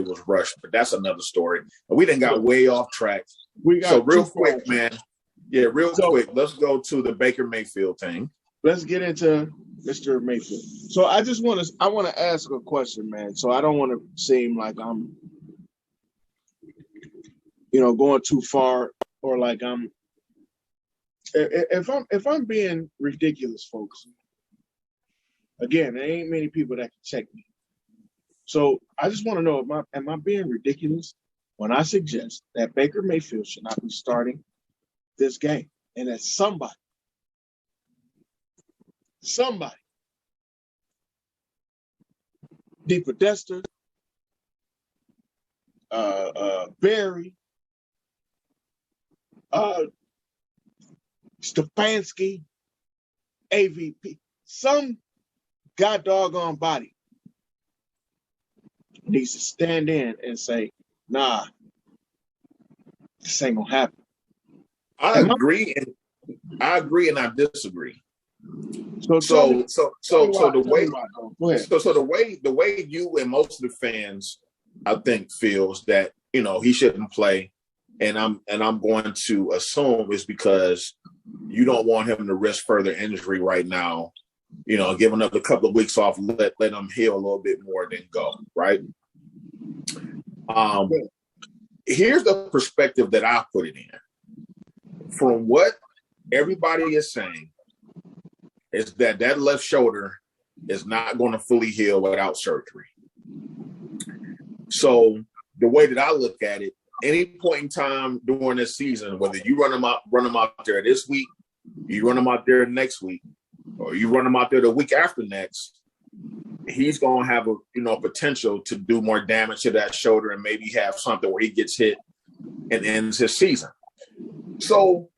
it was rushed, but that's another story. And we done got way off track. So real quick, man. Yeah, quick. Let's go to the Baker Mayfield thing. Let's get into Mr. Mayfield. So I want to ask a question, man. So I don't want to seem like I'm, going too far or like if I'm being ridiculous, folks. Again, there ain't many people that can check me. So I just want to know, am I being ridiculous when I suggest that Baker Mayfield should not be starting this game, and that somebody, DePodesta, Barry, Stefanski, AVP, some god doggone body needs to stand in and say, nah, this ain't gonna happen. I agree and I disagree. So the way you and most of the fans, I think, feels that he shouldn't play, and I'm going to assume is because you don't want him to risk further injury right now. Give him another couple of weeks off, let him heal a little bit more, then go, right? Here's the perspective that I put it in. From what everybody is saying is that left shoulder is not going to fully heal without surgery. So the way that I look at it, any point in time during this season, whether you run him out there this week, you run him out there next week, or you run him out there the week after next, he's going to have a potential to do more damage to that shoulder and maybe have something where he gets hit and ends his season. So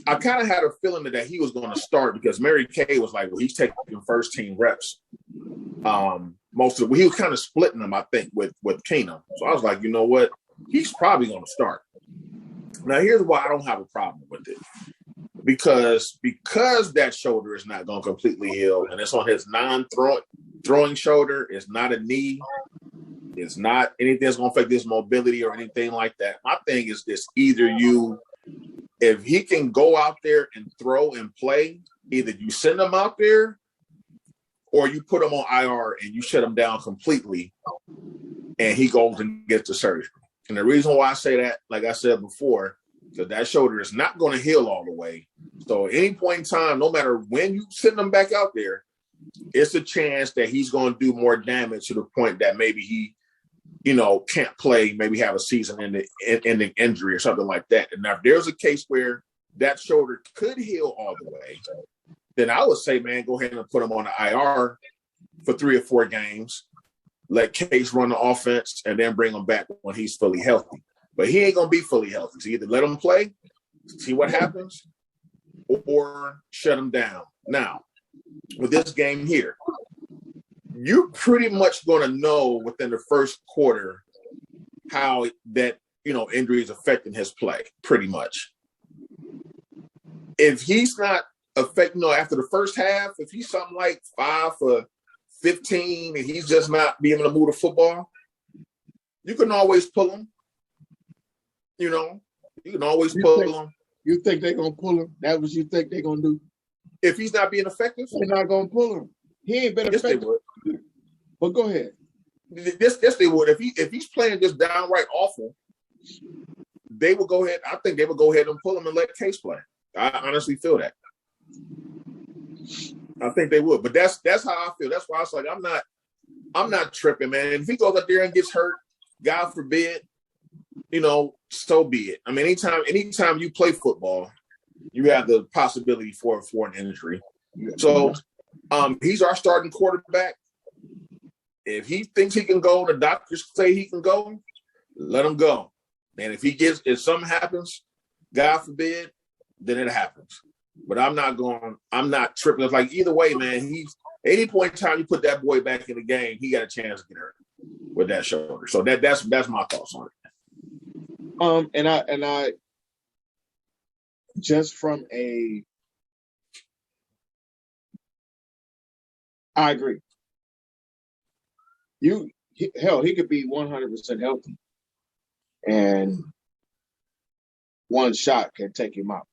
I kind of had a feeling that he was going to start because Mary Kay was like, well, he's taking first team reps. He was kind of splitting them, I think, with Keenum. So I was like, you know what? He's probably going to start. Now, here's why I don't have a problem with it. Because that shoulder is not going to completely heal, and it's on his non-throwing shoulder. It's not a knee. It's not anything that's going to affect his mobility or anything like that. My thing is this: if he can go out there and throw and play, either you send him out there or you put him on IR and you shut him down completely, and he goes and gets the surgery. And the reason why I say that, like I said before, because that shoulder is not going to heal all the way. So at any point in time, no matter when you send him back out there, it's a chance that he's going to do more damage to the point that maybe he, can't play, maybe have a season-ending injury or something like that. And now if there's a case where that shoulder could heal all the way, then I would say, man, go ahead and put him on the IR for 3 or 4 games, let Case run the offense, and then bring him back when he's fully healthy. But he ain't going to be fully healthy. So either let him play, see what happens, or shut him down. Now, with this game here, you're pretty much going to know within the first quarter how that, injury is affecting his play, pretty much. If he's not affecting, after the first half, if he's something like 5 for 15 and he's just not being able to move the football, you can always pull him. You can always pull him. You think they're going to pull him? That's what you think they're going to do? If he's not being effective? They're not going to pull him. He ain't been effective. They would. But go ahead. Yes, they would. If he's playing just downright awful, they would go ahead. I think they would go ahead and pull him and let Case play. I honestly feel that. I think they would. But that's how I feel. That's why I was like, I'm not tripping, man. If he goes up there and gets hurt, God forbid, so be it. I mean, anytime you play football, you have the possibility for an injury. So he's our starting quarterback. If he thinks he can go, the doctors say he can go, let him go. And if something happens, God forbid, then it happens. But I'm not tripping. It's like either way, man, any point in time you put that boy back in the game, he got a chance to get hurt with that shoulder. So that's my thoughts on it. And I just from I agree. he could be 100% healthy, and one shot can take him out.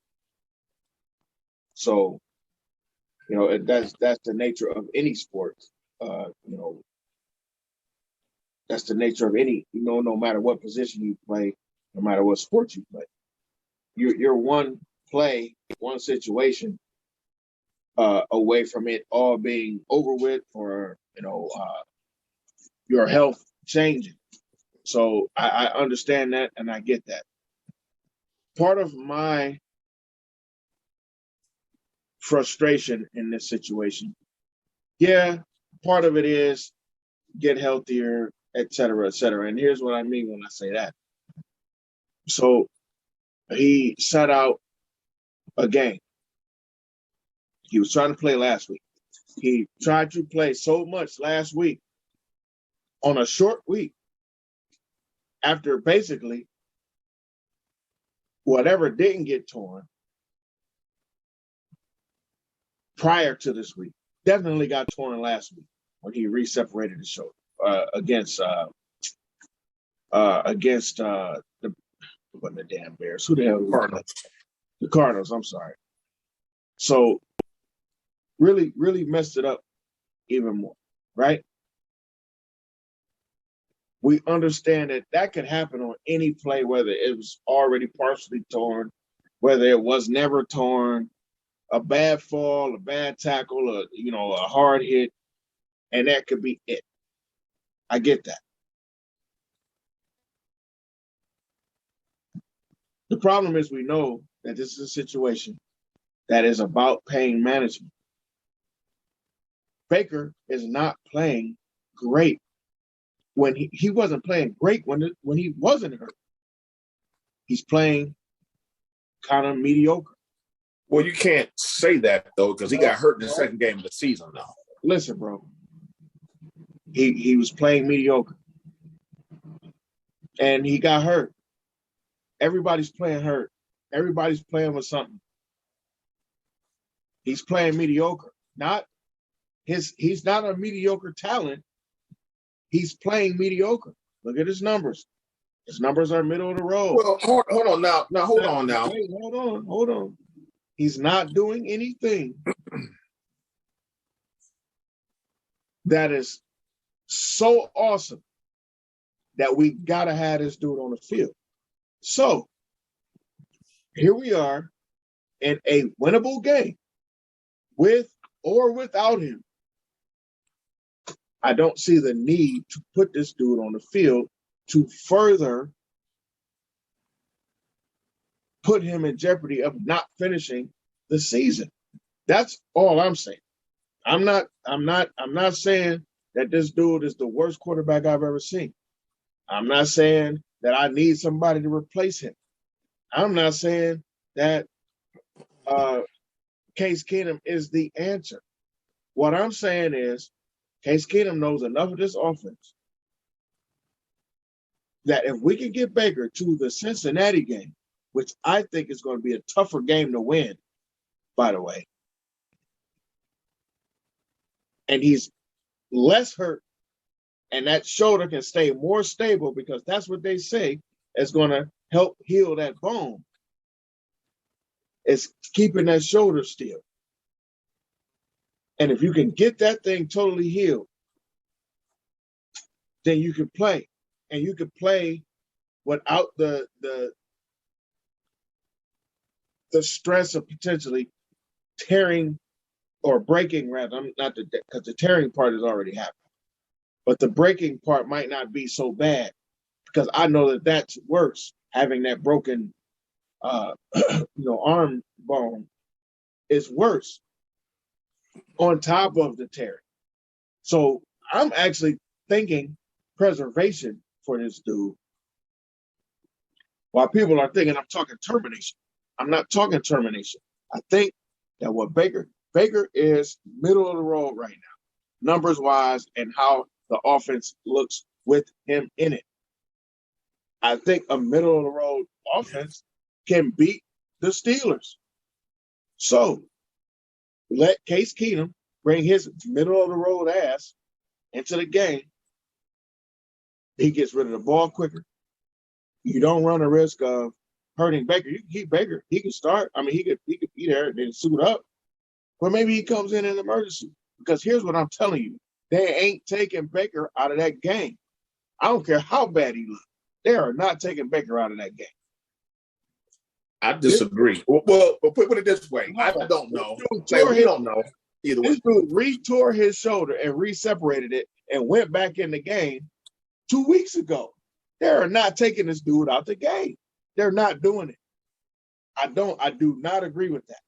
So, that's the nature of any sport. That's the nature of any, no matter what position you play, no matter what sport you play. You're one play, one situation away from it all being over with, or your health changing. So I understand that, and I get that. Part of my frustration in this situation, part of it is get healthier, et cetera, et cetera. And here's what I mean when I say that. So he sat out a game. He was trying to play last week. He tried to play so much last week on a short week after basically whatever didn't get torn prior to this week definitely got torn last week when he re-separated his shoulder against the damn Bears. Who the hell? Cardinals. The Cardinals. I'm sorry. So really, really messed it up even more, right? We understand that could happen on any play, whether it was already partially torn, whether it was never torn, a bad fall, a bad tackle, a hard hit, and that could be it. I get that. The problem is we know that this is a situation that is about pain management. Baker is not playing great. When he wasn't playing great when he wasn't hurt. He's playing kind of mediocre. Well, you can't say that, though, because he got hurt in the second game of the season now. Listen, bro. He was playing mediocre. And he got hurt. Everybody's playing hurt. Everybody's playing with something. He's playing mediocre. He's not a mediocre talent. He's playing mediocre. Look at his numbers. His numbers are middle of the road. Well, hold on now. Now, hold on now. Wait, hold on. He's not doing anything that is so awesome that we got to have this dude on the field. So, here we are in a winnable game with or without him. I don't see the need to put this dude on the field to further put him in jeopardy of not finishing the season. That's all I'm saying. I'm not saying that this dude is the worst quarterback I've ever seen. I'm not saying that I need somebody to replace him. I'm not saying that Case Keenum is the answer. What I'm saying is Case Keenum knows enough of this offense that if we can get Baker to the Cincinnati game, which I think is going to be a tougher game to win, by the way, and he's less hurt, and that shoulder can stay more stable because that's what they say is going to help heal that bone. It's keeping that shoulder still. And if you can get that thing totally healed, then you can play. And you can play without the stress of potentially tearing or breaking, rather. Because the tearing part has already happened. But the breaking part might not be so bad because I know that that's worse. Having that broken, arm bone is worse on top of the tearing. So I'm actually thinking preservation for this dude. While people are thinking I'm talking termination, I'm not talking termination. I think that what Baker is middle of the road right now, numbers wise, and how the offense looks with him in it. I think a middle of the road offense can beat the Steelers. So let Case Keenum bring his middle of the road ass into the game He gets rid of the ball quicker. You don't run the risk of hurting Baker. You can keep Baker. He can start. I mean, he could be there and then suit up. But maybe he comes in an emergency. Because here's what I'm telling you. They ain't taking Baker out of that game. I don't care how bad he looks. They are not taking Baker out of that game. I disagree. Well, put it this way. I don't know. We don't know either way. This dude re-tore his shoulder and re-separated it and went back in the game 2 weeks ago. They are not taking this dude out the game. They're not doing it. I do not agree with that.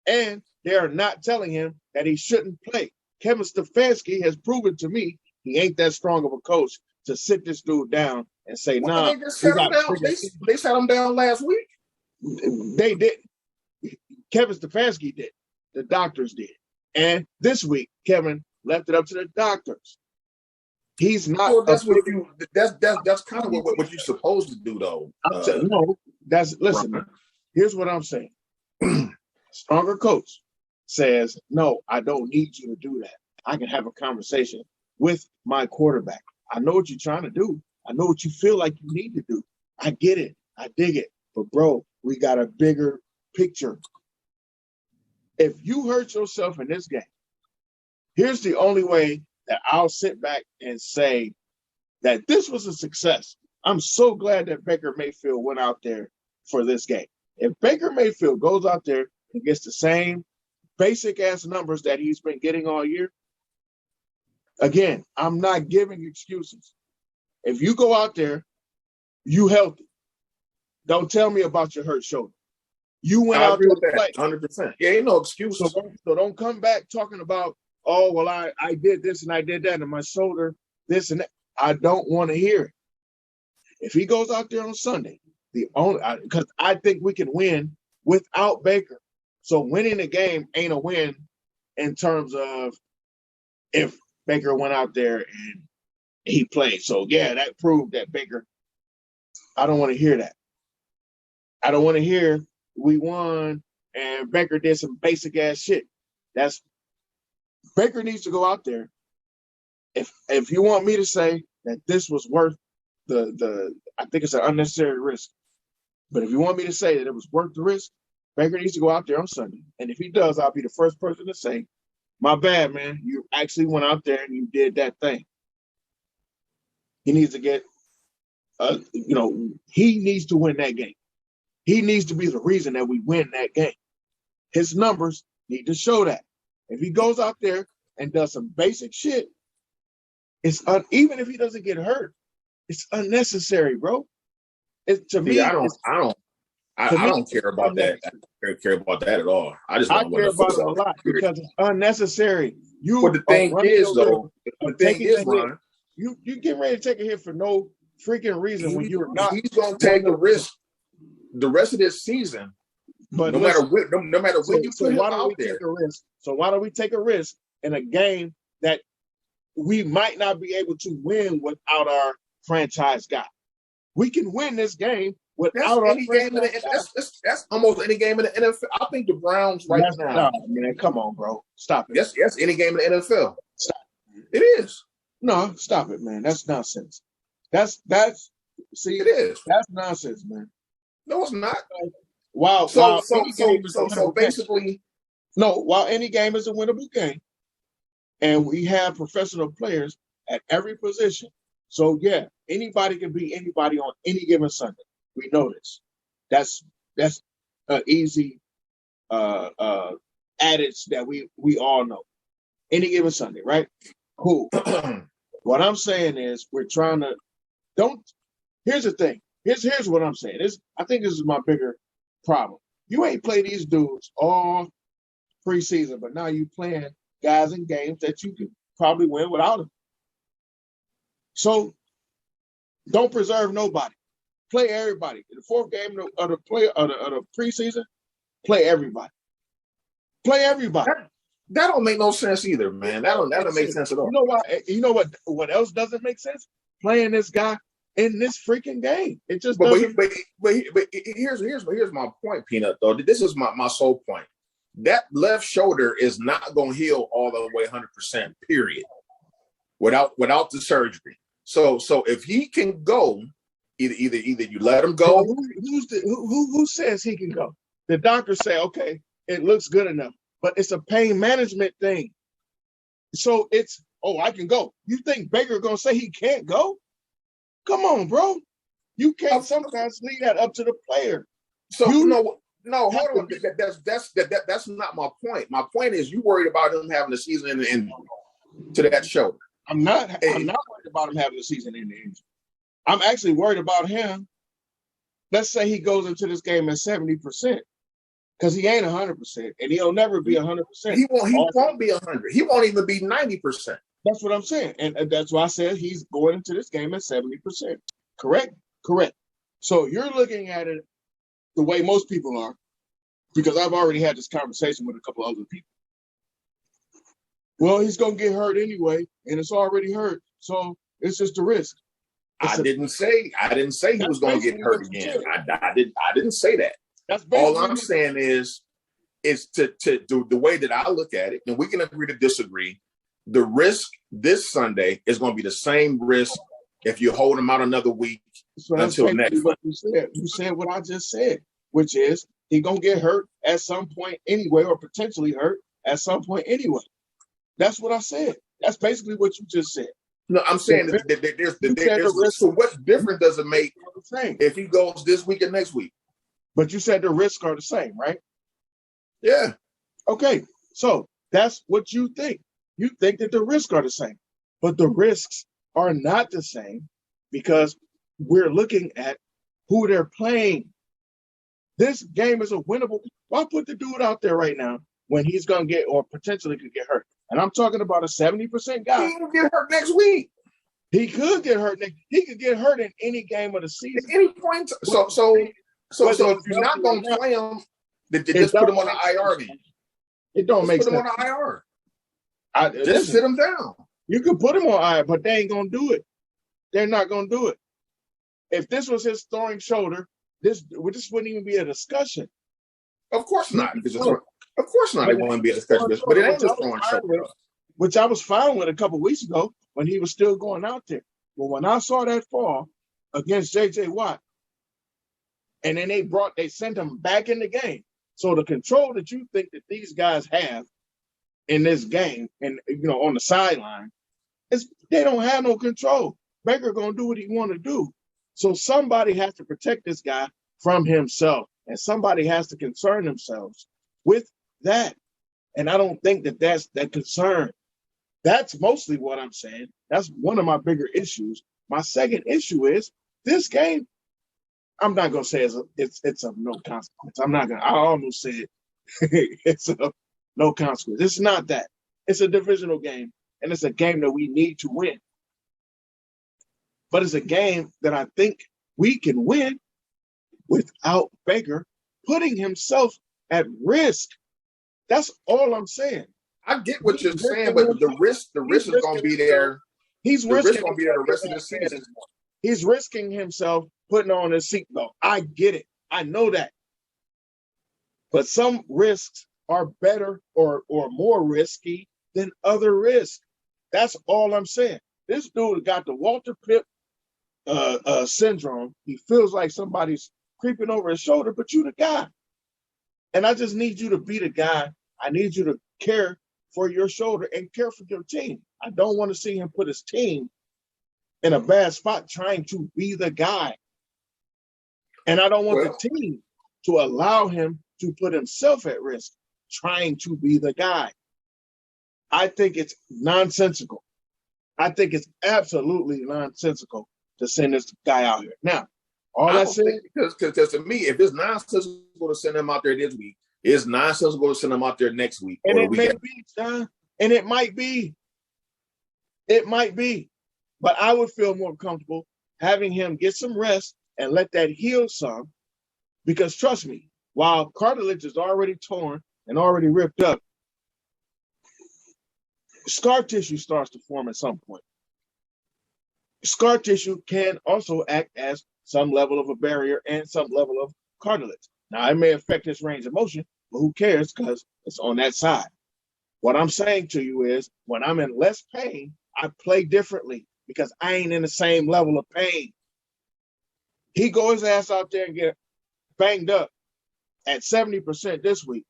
And they are not telling him that he shouldn't play. Kevin Stefanski has proven to me he ain't that strong of a coach to sit this dude down and say, nah. They just sat him down. They sat him down last week. They didn't. Kevin Stefanski did. The doctors did. And this week, Kevin left it up to the doctors. He's not. Well, that's that's kind of what you're supposed to do, though. No, listen. Right. Here's what I'm saying. Stronger coach says, no, I don't need you to do that. I can have a conversation with my quarterback. I know what you're trying to do. I know what you feel like you need to do. I get it. I dig it. But, bro, we got a bigger picture. If you hurt yourself in this game, here's the only way that I'll sit back and say that this was a success. I'm so glad that Baker Mayfield went out there for this game. If Baker Mayfield goes out there and gets the same basic-ass numbers that he's been getting all year, again, I'm not giving excuses. If you go out there, you healthy. Don't tell me about your hurt shoulder. You went out there to play. 100%. Yeah, ain't no excuses. So don't come back talking about, oh, well, I did this and I did that, and my shoulder, this and that. I don't want to hear it. If he goes out there on Sunday, because I think we can win without Baker. So winning the game ain't a win in terms of if Baker went out there and he played. So, yeah, that proved that Baker – I don't want to hear that. I don't want to hear we won and Baker did some basic-ass shit. Baker needs to go out there. If you want me to say that this was worth I think it's an unnecessary risk. But if you want me to say that it was worth the risk, Baker needs to go out there on Sunday. And if he does, I'll be the first person to say, my bad, man. You actually went out there and you did that thing. He needs to get, he needs to win that game. He needs to be the reason that we win that game. His numbers need to show that. If he goes out there and does some basic shit, even if he doesn't get hurt, it's unnecessary, bro. To me, I don't care about that. I don't care about that at all. I care about it a lot because it's unnecessary. But the thing is, though, Ron, you getting ready to take a hit for no freaking reason when you're not. He's going to take the risk the rest of this season. But no matter when you put him out there. So why don't we take a risk in a game that we might not be able to win without our franchise guy? We can win this game without our franchise guy. That's almost any game in the NFL. I think the Browns now. No, man, come on, bro. Stop it. Yes, any game in the NFL. Stop. It is. No, stop it, man. That's nonsense. That's see, it is. That's nonsense, man. No, it's not. Wow. So basically, no. While any game is a winnable game, and we have professional players at every position, so yeah, anybody can beat anybody on any given Sunday. We know this. That's an easy adage that we all know. Any given Sunday, right? Cool. What I'm saying is we're trying to here's the thing. Here's what I'm saying. I think this is my bigger problem. You ain't play these dudes all preseason, but now you playing guys in games that you could probably win without them. So don't preserve nobody. Play everybody. In the fourth game of the preseason, play everybody. Play everybody. That don't make no sense either, man. That don't make sense at all. You know why? You know what else doesn't make sense? Playing this guy in this freaking game. It just doesn't. But here's my point, Peanut. Though this is my sole point. That left shoulder is not going to heal all the way 100%. Period. Without the surgery. So if he can go, either you let him So go. who says he can go? The doctors say, okay, it looks good enough, but it's a pain management thing. So it's, I can go. You think Baker gonna say he can't go? Come on, bro. You can't sometimes leave that up to the player. So no, hold on. That's not my point. My point is you worried about him having the season in to that shoulder. I'm not worried about him having the season in the injury. I'm actually worried about him. Let's say he goes into this game at 70%, because he ain't 100%, and he'll never be 100%. He won't be 100. He won't even be 90%. That's what I'm saying, and that's why I said he's going into this game at 70%. Correct. So you're looking at it the way most people are, because I've already had this conversation with a couple other people. Well, he's gonna get hurt anyway, and it's already hurt, so it's just a risk. I didn't say he was going to get hurt again. I didn't say that. That's all I'm saying is to do the way that I look at it, and we can agree to disagree. The risk this Sunday is going to be the same risk if you hold him out another week until next. What you said what I just said, which is he's going to get hurt at some point anyway, or potentially hurt at some point anyway. That's what I said. That's basically what you just said. No, I'm saying there's so what difference does it make if he goes this week and next week? But you said the risks are the same, right? Yeah. Okay, so that's what you think. You think that the risks are the same, but the risks are not the same because we're looking at who they're playing. This game is a winnable. Why put the dude out there right now when he's going to get or potentially could get hurt? And I'm talking about a 70% guy. He can get hurt next week. He could get hurt. He could get hurt in any game of the season. At any point. So if you're not going to play him, just put him on the IR then. It don't make sense. Put him on the IR. Just sit him down. You could put him on IR, but they ain't going to do it. They're not going to do it. If this was his throwing shoulder, this wouldn't even be a discussion. Of course not. Of course not. It won't be a discussion, but it ain't just throwing shoulder. Which I was fine with a couple weeks ago when he was still going out there. But when I saw that fall against J.J. Watt, and then they sent him back in the game. So the control that you think that these guys have in this game and on the sideline, they don't have no control. Baker gonna do what he want to do. So somebody has to protect this guy from himself, and somebody has to concern themselves with that. And I don't think that that's that concern. That's mostly what I'm saying. That's one of my bigger issues. My second issue is this game. I'm not gonna say it's of no consequence. I almost said it's of no consequence. It's not that. It's a divisional game, and it's a game that we need to win. But it's a game that I think we can win without Baker putting himself at risk. That's all I'm saying. I get what you're saying, but the risk is going to be there. He's risking going to be there the rest of the season. He's risking himself putting on his seatbelt. I get it. I know that. But some risks are better or more risky than other risks. That's all I'm saying. This dude got the Walter Pipp syndrome. He feels like somebody's creeping over his shoulder, but you the guy. And I just need you to be the guy. I need you to care for your shoulder and care for your team. I don't want to see him put his team in a bad spot trying to be the guy. And I don't want the team to allow him to put himself at risk trying to be the guy. I think it's nonsensical. I think it's absolutely nonsensical to send this guy out here. Now, all I said, because to me, if it's nonsensical to send him out there this week, it's nonsensical to send him out there next week. And it may be, John. And it might be. It might be. But I would feel more comfortable having him get some rest and let that heal some. Because trust me, while cartilage is already torn and already ripped up, scar tissue starts to form at some point. Scar tissue can also act as some level of a barrier and some level of cartilage. Now, it may affect his range of motion, but who cares because it's on that side. What I'm saying to you is when I'm in less pain, I play differently because I ain't in the same level of pain. He go his ass out there and get banged up at 70% this week.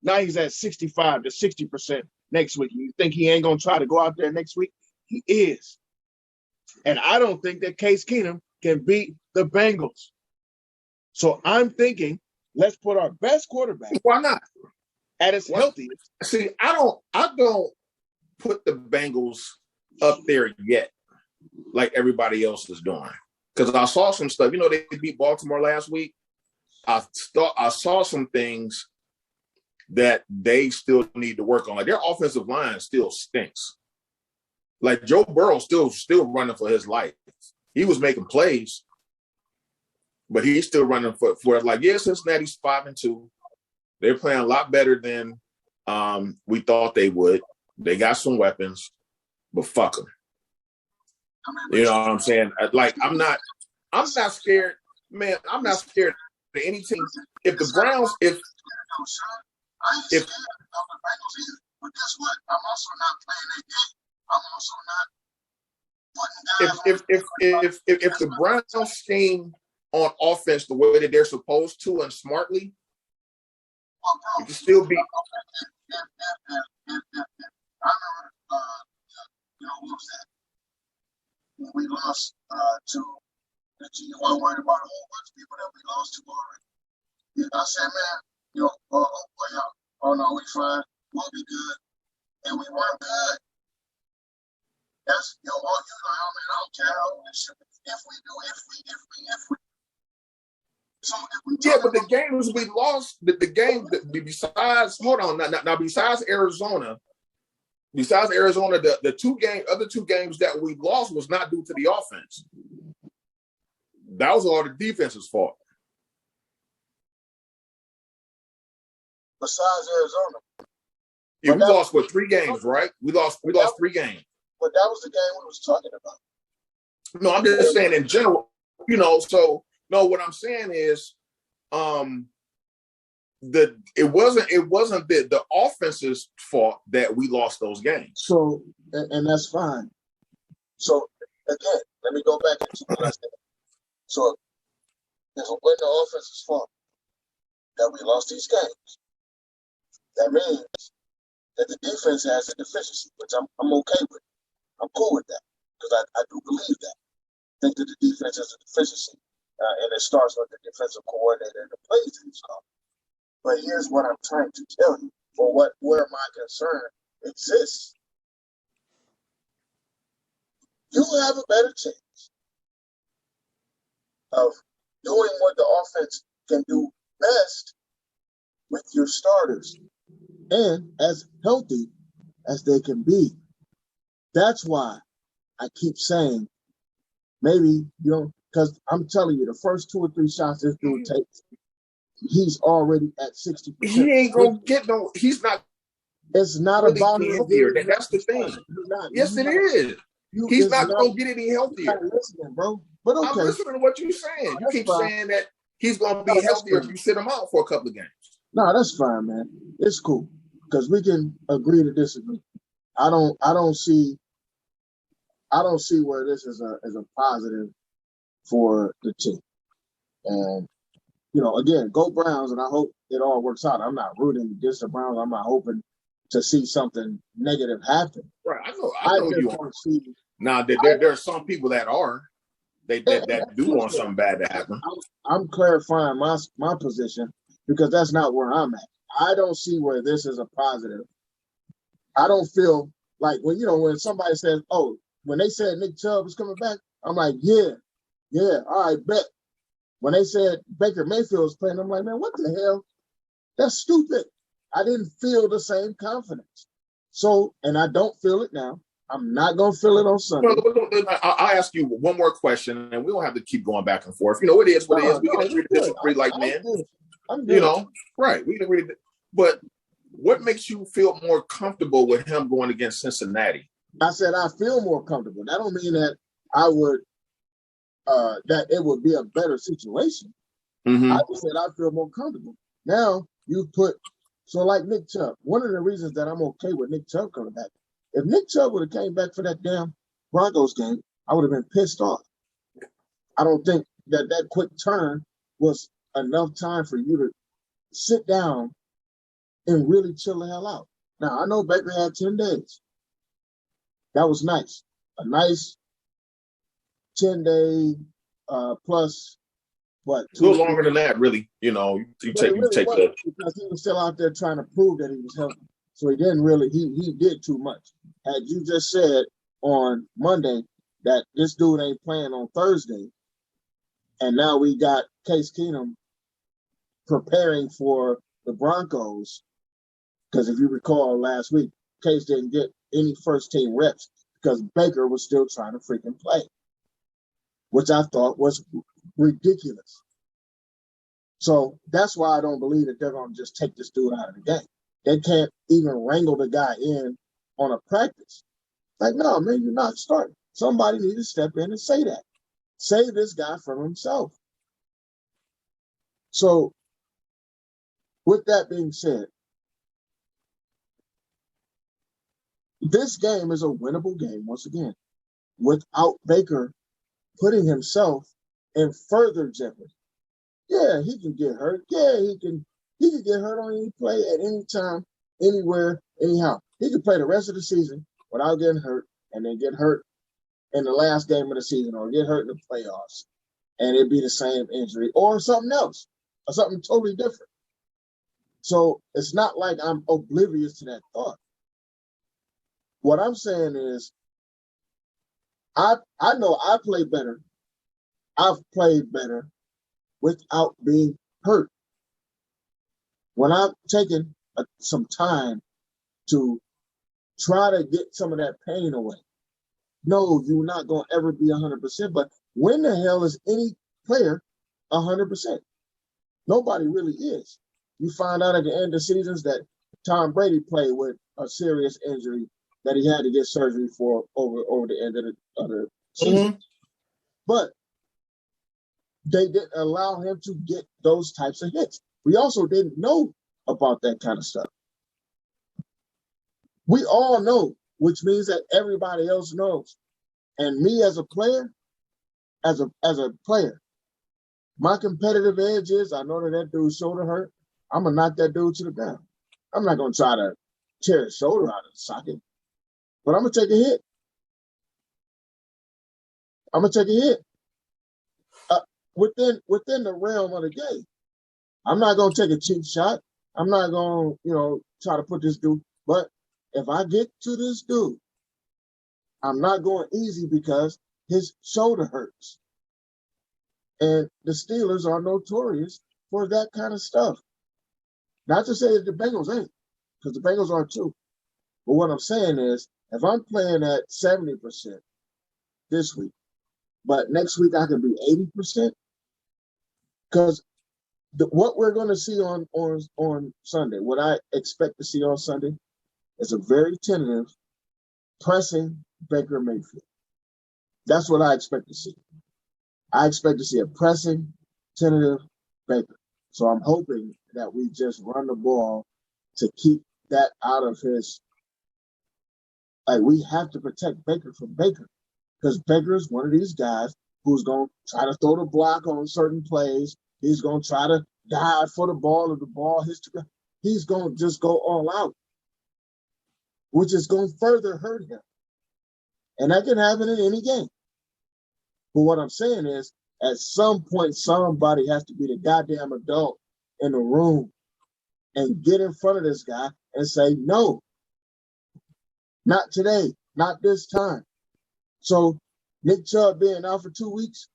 Now he's at 65 to 60% next week. You think he ain't going to try to go out there next week? He is. And I don't think that Case Keenum can beat the Bengals. So I'm thinking, let's put our best quarterback. Why not? At its healthiest. See, I don't put the Bengals up there yet, like everybody else is doing. Because I saw some stuff. You know, they beat Baltimore last week. I saw some things that they still need to work on. Like their offensive line still stinks. Like Joe Burrow still running for his life. He was making plays, but he's still running for it. Like, yeah, Cincinnati's 5-2. They're playing a lot better than we thought they would. They got some weapons, but fuck them. You know what I'm saying? Like, I'm not scared, man. I'm not scared of any team. If the Browns, if I ain't scared of the Bengals either. But guess what? I'm also not playing that game. I'm also not putting guys if the Browns scheme on offense the way that they're supposed to and smartly, it can still be. I remember, what was that? When we lost to the G, you weren't worried about a whole bunch of people that we lost to already. I said, man, oh no, we fine, we'll be good, and we weren't good. That's man, I don't care how we should be. If we. So if we but the games we lost, the game besides besides Arizona, the other two games that we lost was not due to the offense. That was all the defense's fault. Besides Arizona. Yeah, we lost 3 games, right? We lost 3 games. But that was the game we was talking about. No, I'm just saying in general, so no, what I'm saying is it wasn't the offense's fault that we lost those games. So and that's fine. So again, let me go back into what I said. So if it wasn't the offense's fault that we lost these games, that means that the defense has a deficiency, which I'm okay with. I'm cool with that because I do believe that. I think that the defense has a deficiency, and it starts with the defensive coordinator and the plays that he's calling. But here's what I'm trying to tell you, where my concern exists. You have a better chance of doing what the offense can do best with your starters and as healthy as they can be. That's why I keep saying maybe, because I'm telling you, the first 2 or 3 shots this dude takes, he's already at 60%. He ain't going to get no – he's not – It's not really about healthier. That's the thing. Yes, it is. He's not going to get any healthier. You're not listening, bro. But okay. I'm listening to what you're saying. You keep saying that he's going to be healthier if you sit him out for a couple of games. No, that's fine, man. It's cool because we can agree to disagree. I don't see where this is a positive for the team. And again, go Browns, and I hope it all works out. I'm not rooting against the Browns. I'm not hoping to see something negative happen. Right, I know you want to see. Now, there are some people that are. That do want something bad to happen. I'm clarifying my position because that's not where I'm at. I don't see where this is a positive. I don't feel like when somebody says, "Oh," when they said Nick Chubb is coming back, I'm like, yeah, all right, bet. When they said Baker Mayfield is playing, I'm like, man, what the hell? That's stupid. I didn't feel the same confidence. So, and I don't feel it now. I'm not going to feel it on Sunday. I'll ask you one more question, and we don't have to keep going back and forth. It is what it is. We can agree to disagree like men. I'm good. Right. We can agree. But what makes you feel more comfortable with him going against Cincinnati? I said I feel more comfortable. That don't mean that I would that it would be a better situation. Mm-hmm. I just said I feel more comfortable. Now you put like Nick Chubb. One of the reasons that I'm okay with Nick Chubb coming back, if Nick Chubb would have came back for that damn Broncos game, I would have been pissed off. I don't think that quick turn was enough time for you to sit down and really chill the hell out. Now, I know Baker had 10 days. That was nice. A nice 10-day plus, what? A little longer than that, really. You But take it really wasn't the. because he was still out there trying to prove that he was healthy. So he didn't really, he did too much. Had you just said on Monday that this dude ain't playing on Thursday, and now we got Case Keenum preparing for the Broncos, because if you recall last week, Case didn't get any first-team reps because Baker was still trying to freaking play, which I thought was ridiculous. So that's why I don't believe that they're going to just take this dude out of the game. They can't even wrangle the guy in on a practice. Like, no, man, you're not starting. Somebody needs to step in and say that. Save this guy from himself. So with that being said, this game is a winnable game once again without Baker putting himself in further jeopardy. Yeah, he can get hurt. Yeah, he can get hurt on any play at any time, anywhere, anyhow. He can play the rest of the season without getting hurt and then get hurt in the last game of the season or get hurt in the playoffs and it'd be the same injury or something else or something totally different. So it's not like I'm oblivious to that thought. What I'm saying is I know I play better. I've played better without being hurt. When I've taken some time to try to get some of that pain away. No, you're not going to ever be 100%, but when the hell is any player 100%? Nobody really is. You find out at the end of seasons that Tom Brady played with a serious injury that he had to get surgery for over the end of the season. Mm-hmm. But they didn't allow him to get those types of hits. We also didn't know about that kind of stuff. We all know, which means that everybody else knows. And me as a player, my competitive edge is I know that dude's shoulder hurt. I'm going to knock that dude to the ground. I'm not going to try to tear his shoulder out of the socket, but I'm going to take a hit. Within the realm of the game. I'm not going to take a cheap shot. I'm not going to, try to put this dude. But if I get to this dude, I'm not going easy because his shoulder hurts. And the Steelers are notorious for that kind of stuff. Not to say that the Bengals ain't, because the Bengals are too. But what I'm saying is, if I'm playing at 70% this week, but next week I can be 80%, because what we're going to see on Sunday, what I expect to see on Sunday, is a very tentative, pressing Baker Mayfield. That's what I expect to see. I expect to see a pressing, tentative Baker. So I'm hoping that we just run the ball to keep that out of his. Like, we have to protect Baker from Baker, because Baker is one of these guys who's going to try to throw the block on certain plays. He's going to try to dive for the ball or the ball hits the ground. He's going to just go all out, which is going to further hurt him. And that can happen in any game. But what I'm saying is, at some point, somebody has to be the goddamn adult in the room and get in front of this guy and say, no, not today, not this time. So Nick Chubb being out for 2 weeks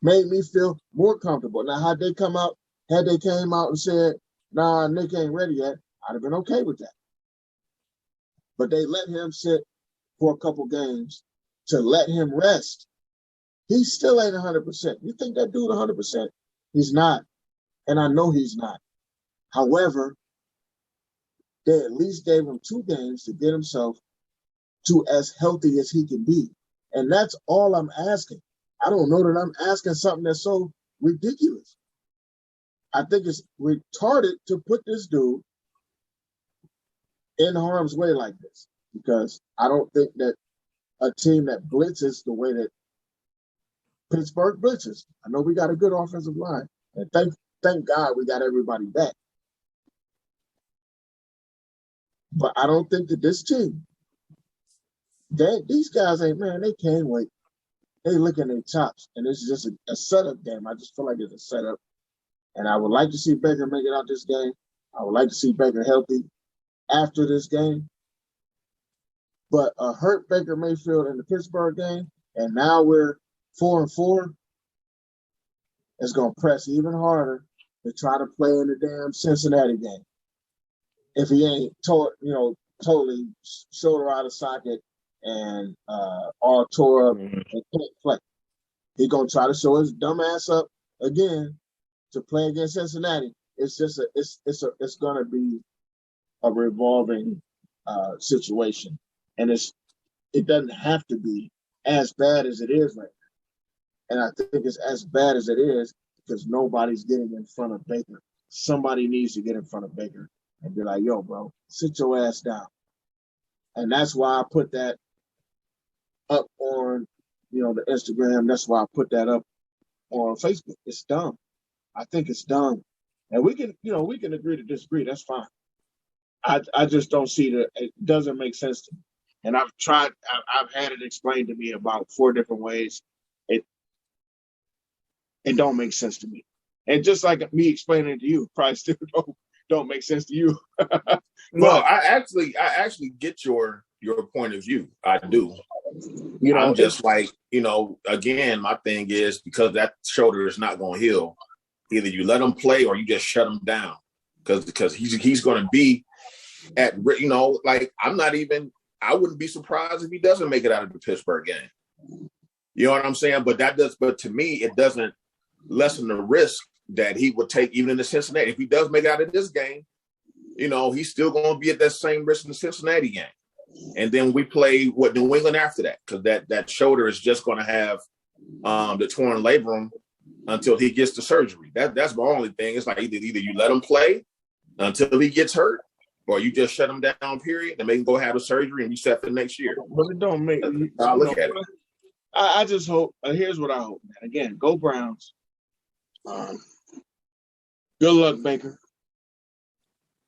made me feel more comfortable. Now, had they came out and said, nah, Nick ain't ready yet, I'd have been okay with that. But they let him sit for a couple games to let him rest. He still ain't 100%. You think that dude 100%? He's not. And I know he's not. However, they at least gave him 2 games to get himself to as healthy as he can be. And that's all I'm asking. I don't know that I'm asking something that's so ridiculous. I think it's retarded to put this dude in harm's way like this, because I don't think that a team that blitzes the way that Pittsburgh blitzes. I know we got a good offensive line, and thank God we got everybody back. But I don't think that this team, these guys ain't, man, they can't wait. They licking their chops, and it's just a setup game. I just feel like it's a setup, and I would like to see Baker make it out this game. I would like to see Baker healthy after this game. But a hurt Baker Mayfield in the Pittsburgh game, and now we're 4-4, it's going to press even harder to try to play in the damn Cincinnati game. If he ain't totally shoulder out of socket and all tore up and can't play, he's going to try to show his dumb ass up again to play against Cincinnati. It's just it's going to be a revolving situation, and it doesn't have to be as bad as it is right now. And I think it's as bad as it is because nobody's getting in front of Baker. Somebody needs to get in front of Baker and be like, yo, bro, sit your ass down. And that's why I put that up on, the Instagram. That's why I put that up on Facebook. It's dumb. I think it's dumb. And we can agree to disagree. That's fine. I just don't see it doesn't make sense to me. And I've had it explained to me about 4 different ways. It don't make sense to me. And just like me explaining it to you, probably still don't make sense to you. No, I actually get your point of view. I do. I'm just like, again, my thing is because that shoulder is not going to heal. Either you let him play or you just shut him down because he's going to be at, like I wouldn't be surprised if he doesn't make it out of the Pittsburgh game. You know what I'm saying? But to me, it doesn't lessen the risk that he would take even in the Cincinnati. If he does make it out of this game, he's still going to be at that same risk in the Cincinnati game. And then we play New England after that because that shoulder is just going to have the torn labrum until he gets the surgery. That's my only thing. It's like either you let him play until he gets hurt, or you just shut him down, period, and make him go have a surgery and you set for next year. But it don't make I'll look at it. I just hope. Here's what I hope, man. Again, go Browns. Good luck, Baker.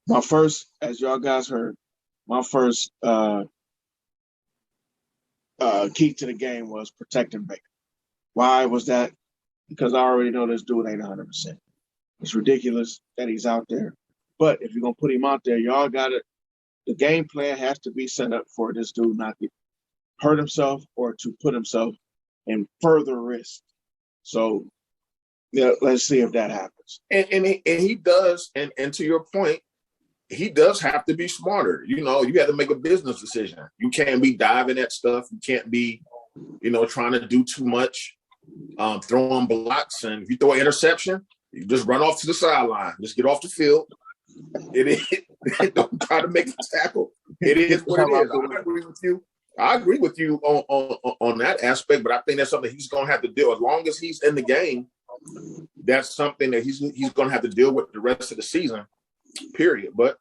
My first, as y'all guys heard, my first key to the game was protecting Baker. Why was that? Because I already know this dude ain't 100%. It's ridiculous that he's out there. But if you're going to put him out there, y'all got it. The game plan has to be set up for this dude not to hurt himself or to put himself in further risk. So, let's see if that happens. And he does, and to your point, he does have to be smarter. You have to make a business decision. You can't be diving at stuff. You can't be, trying to do too much, throwing blocks. And if you throw an interception, you just run off to the sideline. Just get off the field. Don't try to make a tackle. It is what it is. I agree with you on that aspect, but I think that's something he's going to have to do. As long as he's in the game, that's something that he's going to have to deal with the rest of the season, period. But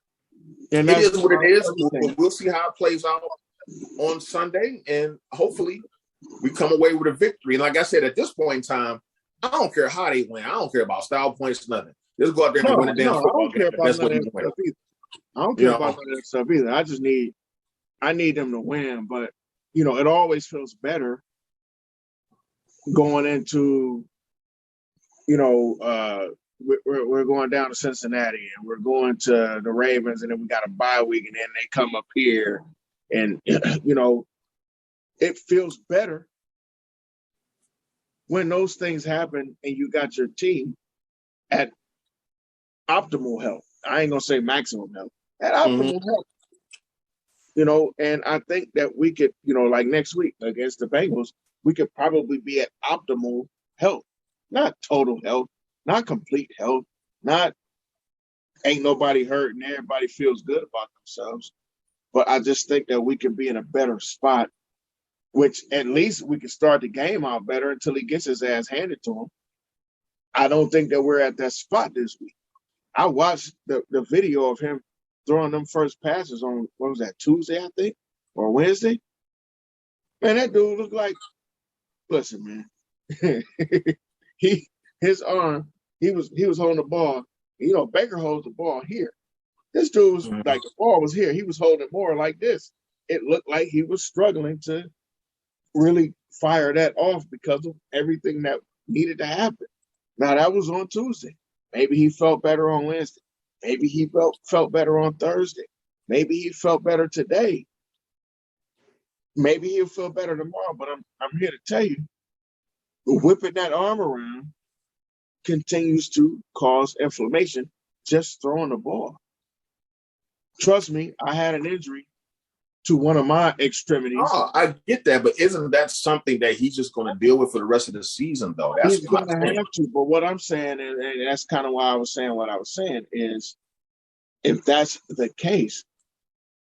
it is what it is. We'll see how it plays out on Sunday, and hopefully we come away with a victory. And like I said, at this point in time, I don't care how they win. I don't care about style points, nothing. Just go out there and win a damn football game. That's what he's winning. I don't care about that stuff either. I need them to win, but it always feels better going into, we're going down to Cincinnati and we're going to the Ravens, and then we got a bye week, and then they come up here, and it feels better when those things happen and you got your team at optimal health. I ain't gonna say maximum health, at optimal health. And I think that we could, like next week against the Bengals, we could probably be at optimal health, not total health, not complete health, not ain't nobody hurt and everybody feels good about themselves. But I just think that we could be in a better spot, which at least we could start the game out better until he gets his ass handed to him. I don't think that we're at that spot this week. I watched the video of him throwing them first passes on, what was that, Tuesday, I think, or Wednesday? Man, that dude looked like, listen, man. his arm, he was holding the ball. You know, Baker holds the ball here. This dude was like the ball was here. He was holding it more like this. It looked like he was struggling to really fire that off because of everything that needed to happen. Now that was on Tuesday. Maybe he felt better on Wednesday. Maybe he felt better on Thursday. Maybe he felt better today. Maybe he'll feel better tomorrow. But I'm here to tell you, whipping that arm around continues to cause inflammation just throwing the ball. Trust me, I had an injury to one of my extremities. Oh, I get that, but isn't that something that he's just going to deal with for the rest of the season, though? He's going to have to. But what I'm saying, and that's kind of why I was saying what I was saying, is if that's the case,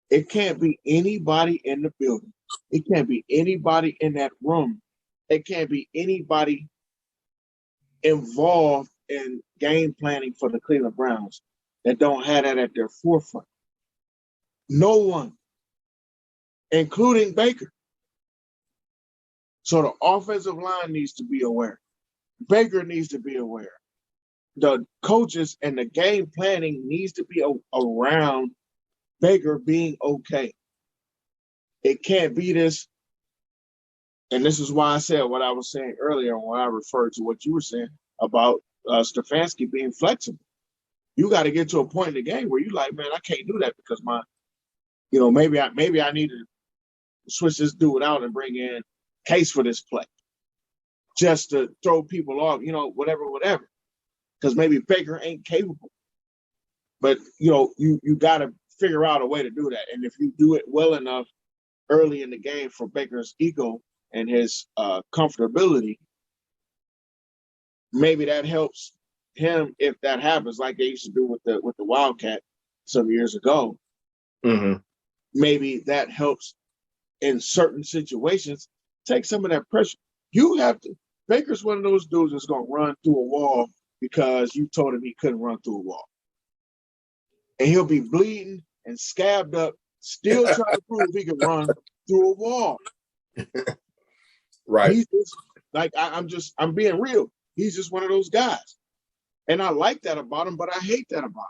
it can't be anybody in the building. It can't be anybody in that room. It can't be anybody involved in game planning for the Cleveland Browns that don't have that at their forefront. No one, including Baker. So the offensive line needs to be aware. Baker needs to be aware. The coaches and the game planning needs to be around Baker being okay. It can't be this, and this is why I said what I was saying earlier when I referred to what you were saying about Stefanski being flexible. You got to get to a point in the game where you're like, man, I can't do that because maybe I need to switch this dude out and bring in Case for this play just to throw people off, whatever. Because maybe Baker ain't capable. But, you got to figure out a way to do that. And if you do it well enough early in the game for Baker's ego and his comfortability, maybe that helps him if that happens, like they used to do with the Wildcat some years ago. Mm-hmm. Maybe that helps in certain situations take some of that pressure. You have to. Baker's one of those dudes that's going to run through a wall because you told him he couldn't run through a wall. And he'll be bleeding and scabbed up, still trying to prove he can run through a wall. Right. He's just, like, I'm being real. He's just one of those guys. And I like that about him, but I hate that about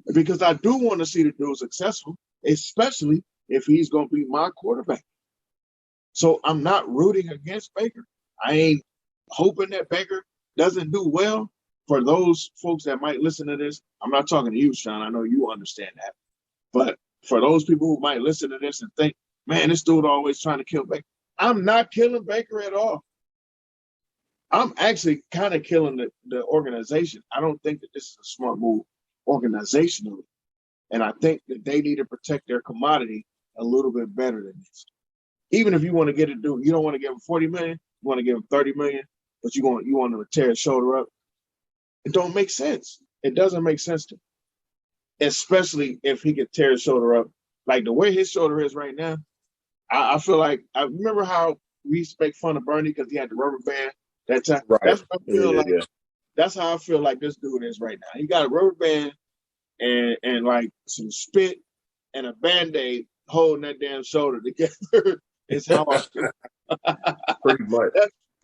him. Because I do want to see the dude successful, especially if he's going to be my quarterback. So I'm not rooting against Baker. I ain't hoping that Baker doesn't do well. For those folks that might listen to this, I'm not talking to you, Sean. I know you understand that. But for those people who might listen to this and think, man, this dude always trying to kill Baker. I'm not killing Baker at all. I'm actually kind of killing the organization. I don't think that this is a smart move organizationally. And I think that they need to protect their commodity a little bit better than this. Even if you want to get a dude, you don't want to give him $40 million, you want to give him $30 million, but you want him to tear his shoulder up. It don't make sense. It doesn't make sense to me. Especially if he could tear his shoulder up. Like the way his shoulder is right now, I feel like, I remember how we used to make fun of Bernie because he had the rubber band that time. Right. That's what I feel like. Yeah. That's how I feel like this dude is right now. He got a rubber band and like some spit and a Band-Aid holding that damn shoulder together. Is how I feel. Pretty much.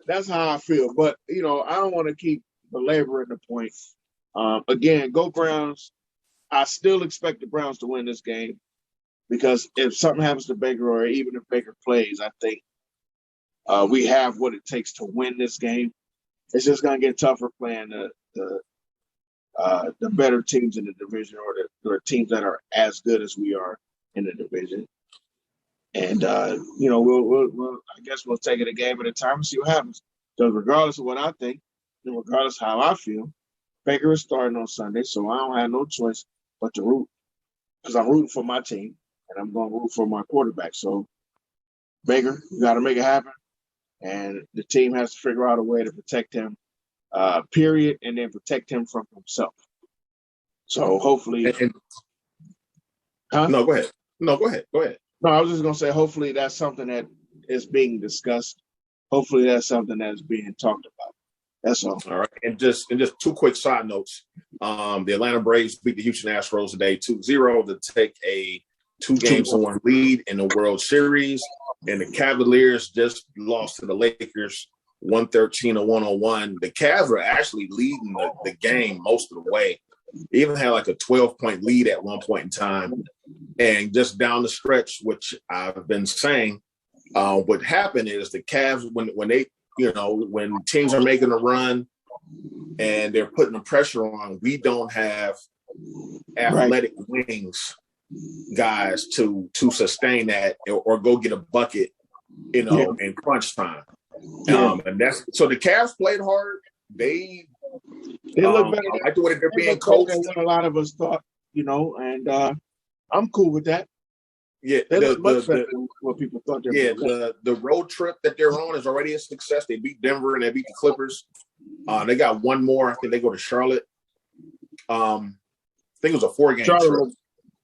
That's how I feel. But, I don't want to keep belaboring the point. Again, go Browns. I still expect the Browns to win this game because if something happens to Baker or even if Baker plays, I think we have what it takes to win this game. It's just going to get tougher playing the better teams in the division or teams that are as good as we are in the division. And, we'll I guess we'll take it a game at a time and see what happens. Because regardless of what I think, and regardless of how I feel, Baker is starting on Sunday, so I don't have no choice but to root. Because I'm rooting for my team, and I'm going to root for my quarterback. So, Baker, you got to make it happen. And the team has to figure out a way to protect him, period, and then protect him from himself. So, hopefully No, go ahead. No, I was just going to say, hopefully that's something that is being discussed. Hopefully that's something that is being talked about. That's all. All right. And just two quick side notes. The Atlanta Braves beat the Houston Astros today 2-0 to take a 2-1 lead in the World Series, and the Cavaliers just lost to the Lakers 113-101. The Cavs were actually leading the game most of the way. They even had like a 12-point lead at one point in time. And just down the stretch, which I've been saying, what happened is the Cavs, when they, when teams are making a run and they're putting the pressure on, we don't have athletic wings guys to sustain that or go get a bucket, in crunch time. And that's so the Cavs played hard. They look better. I like the way they're being coached. What a lot of us thought, and I'm cool with that. Yeah, they look much better than what people thought. The road trip that they're on is already a success. They beat Denver and they beat the Clippers. They got one more. I think they go to Charlotte. I think it was a 4-game trip.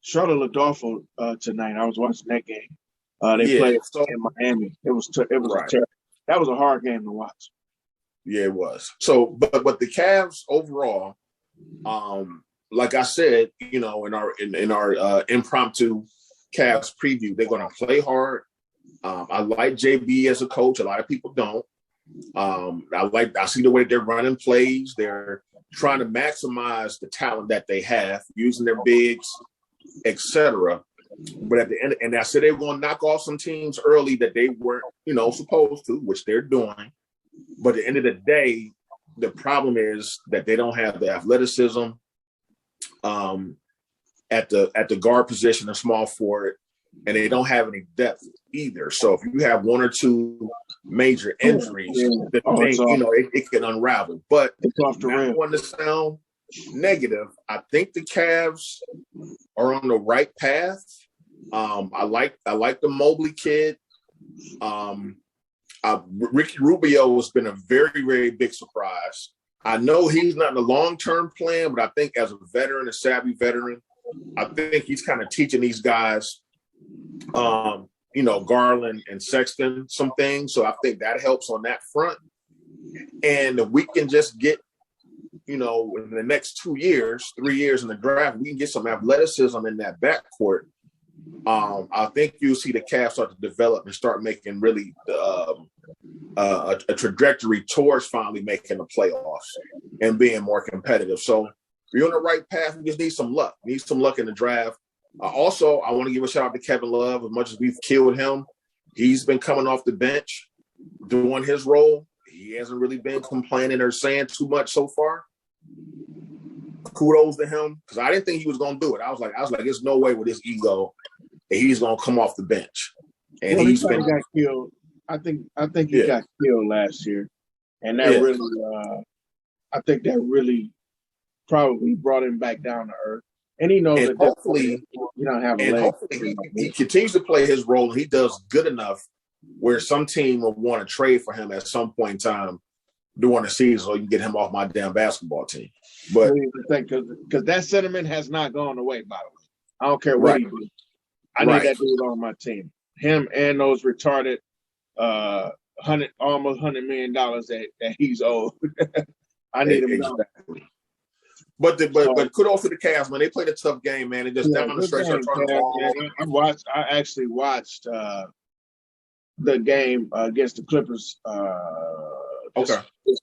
Charlotte looked awful tonight. I was watching that game. They played in Miami. It was right. terrible. That was a hard game to watch. Yeah, it was. So, but the Cavs overall, like I said, in our impromptu Cavs preview, they're going to play hard. I like JB as a coach. A lot of people don't. I see the way they're running plays. They're trying to maximize the talent that they have, using their bigs, etc. But at the end, and I said they were going to knock off some teams early that they weren't, supposed to, which they're doing. But at the end of the day, the problem is that they don't have the athleticism at the guard position, a small forward, and they don't have any depth either. So if you have one or two major injuries, it can unravel. But it's off the rail. I want to sound negative. I think the Cavs are on the right path. I like the Mobley kid. Ricky Rubio has been a very, very big surprise. I know he's not in the long-term plan, but I think as a veteran, a savvy veteran, I think he's kind of teaching these guys, Garland and Sexton some things. So I think that helps on that front. And if we can just get, in the next 2 years, 3 years in the draft, we can get some athleticism in that backcourt. I think you'll see the Cavs start to develop and start making really a trajectory towards finally making the playoffs and being more competitive. So you're on the right path. We just need some luck. Need some luck in the draft. Also, I want to give a shout out to Kevin Love. As much as we've killed him, he's been coming off the bench, doing his role. He hasn't really been complaining or saying too much so far. Kudos to him, because I didn't think he was going to do it. I was like, there's no way with his ego that he's going to come off the bench. And he got killed. I think he got killed last year, and that really, I think that really probably brought him back down to earth. And he knows that hopefully you don't have a leg. Hopefully he continues to play his role. And he does good enough where some team will want to trade for him at some point in time during the season, so you can get him off my damn basketball team. But because that sentiment has not gone away, by the way. I don't care what he do. I need that dude on my team. Him and those retarded almost $100 million that he's owed. I need him exactly. But kudos to the Cavs, man. They played a tough game, man. And just down the stretch, I actually watched the game against the Clippers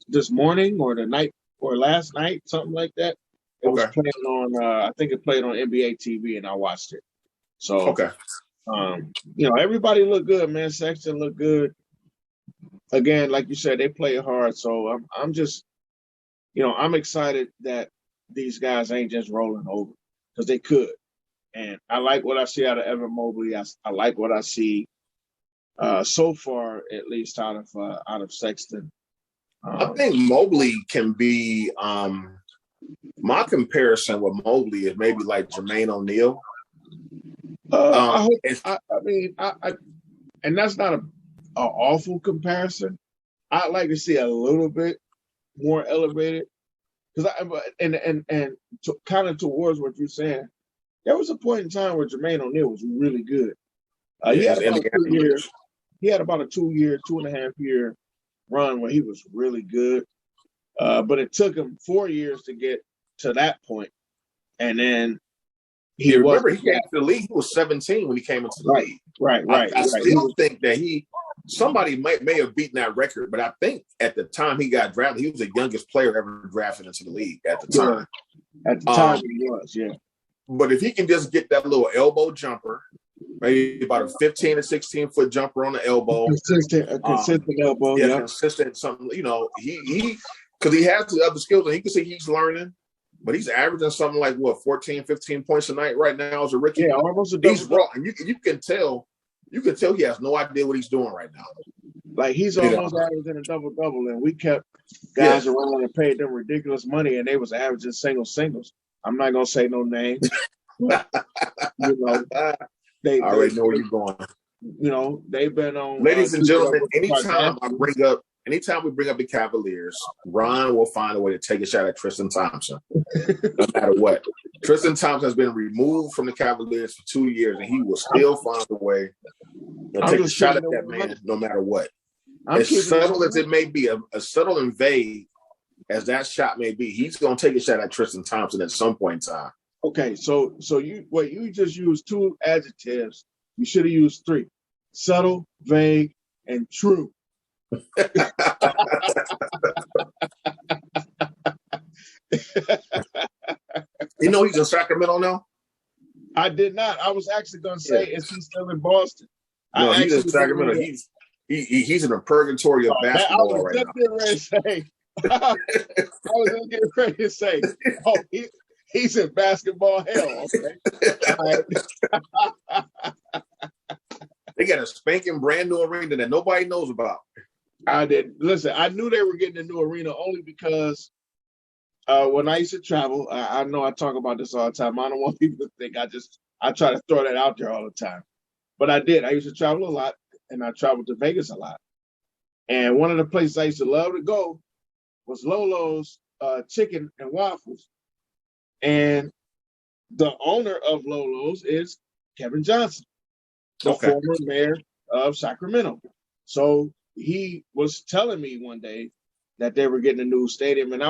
this morning or the night or last night, something like that. It was playing on I think it played on NBA TV, and I watched it. So everybody looked good, man. Sexton looked good. Again, like you said, they play hard. So I'm just, I'm excited that these guys ain't just rolling over, because they could. And I like what I see out of Evan Mobley. I like what I see so far, at least out of Sexton. I think Mobley can be my comparison with Mobley is maybe like Jermaine O'Neal. And that's not an awful comparison. I'd like to see a little bit more elevated, because kind of towards what you're saying, there was a point in time where Jermaine O'Neal was really good. He had about a 2.5 year run where he was really good, but it took him 4 years to get to that point, and then he remember he came to the league. He was 17 when he came into the league. Right. I still think that somebody may have beaten that record, but I think at the time he got drafted, he was the youngest player ever drafted into the league at the time. At the time he was, yeah. But if he can just get that little elbow jumper, maybe about a 15 to 16 foot jumper on the elbow, consistent elbow, consistent something. He because he has the other skills, and he can see he's learning. But he's averaging something like 14, 15 points a night right now as a rookie. Yeah, almost a double. He's raw, and you can tell he has no idea what he's doing right now. Like he's almost averaging a double, and we kept guys around and paid them ridiculous money, and they was averaging singles. I'm not gonna say no names. But, they already know where you're going. They've been on. Ladies and gentlemen, anytime we bring up the Cavaliers, Ron will find a way to take a shot at Tristan Thompson, no matter what. Tristan Thompson has been removed from the Cavaliers for 2 years, and he will still find a way to take a shot at that man, no matter what. As subtle as it may be, as subtle and vague as that shot may be, he's going to take a shot at Tristan Thompson at some point in time. Okay, so you just used 2 adjectives. You should have used 3: subtle, vague, and true. He's in Sacramento now? I did not. I was actually going to say, is he still in Boston? No, he's in Sacramento. He's in a purgatory of basketball right now. I was just getting ready to say, he's in basketball hell. Okay. They got a spanking brand new arena that nobody knows about. I did. Listen, I knew they were getting a new arena only because when I used to travel, I know I talk about this all the time. I don't want people to think I try to throw that out there all the time. But I did. I used to travel a lot, and I traveled to Vegas a lot. And one of the places I used to love to go was Lolo's Chicken and Waffles. And the owner of Lolo's is Kevin Johnson, the former mayor of Sacramento. So he was telling me one day that they were getting a new stadium, and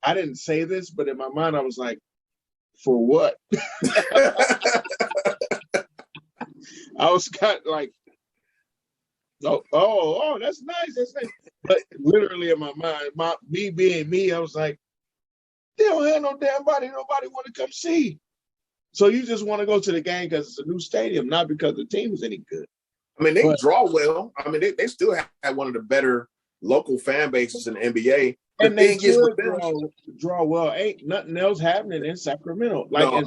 I didn't say this, but in my mind I was like, for what? I was kind of like, oh, that's nice. But literally in my mind, me being me, I was like, they don't have no damn body. Nobody want to come see. So you just want to go to the game because it's a new stadium, not because the team is any good. I mean, they draw well. I mean, they still have one of the better local fan bases in the NBA. And they still draw well. Ain't nothing else happening in Sacramento. Like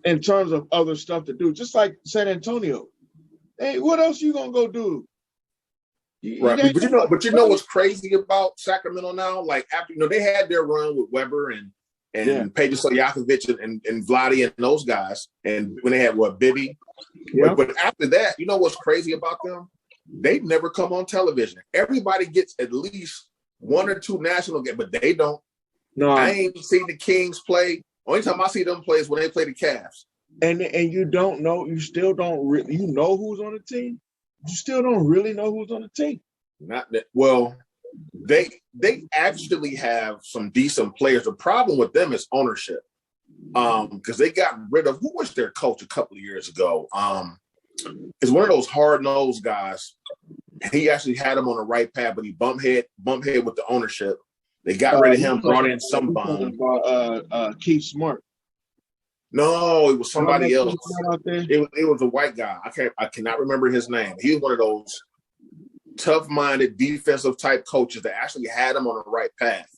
in terms of other stuff to do, just like San Antonio. Hey, what else you gonna go do? Right, but you know what's crazy about Sacramento now? Like after they had their run with Weber and Peja Stojakovic and Vlade and those guys, and when they had Bibby. Yeah. But after that, you know what's crazy about them? They never come on television. Everybody gets at least 1 or 2 national games, but they don't. No, I ain't seen the Kings play. Only time I see them play is when they play the Cavs. And you don't know. You still don't really. You know who's on the team. You still don't really know who's on the team. Not that. Well, they actually have some decent players. The problem with them is ownership. Because they got rid of who was their coach a couple of years ago. It's one of those hard-nosed guys. He actually had him on the right path, but he bumped head with the ownership. They got rid of him, brought in some bum. Keith Smart. No, it was somebody else. It was a white guy. I cannot remember his name. He was one of those tough-minded defensive type coaches that actually had him on the right path.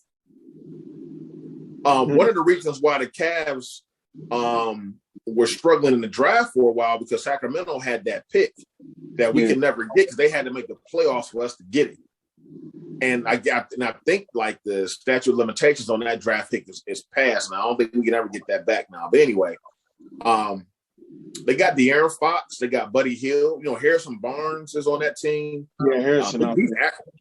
One of the reasons why the Cavs were struggling in the draft for a while because Sacramento had that pick that we could never get because they had to make the playoffs for us to get it. And I think like the statute of limitations on that draft pick is passed, and I don't think we can ever get that back now. But anyway, they got De'Aaron Fox, they got Buddy Hield. Harrison Barnes is on that team. Yeah, Harrison.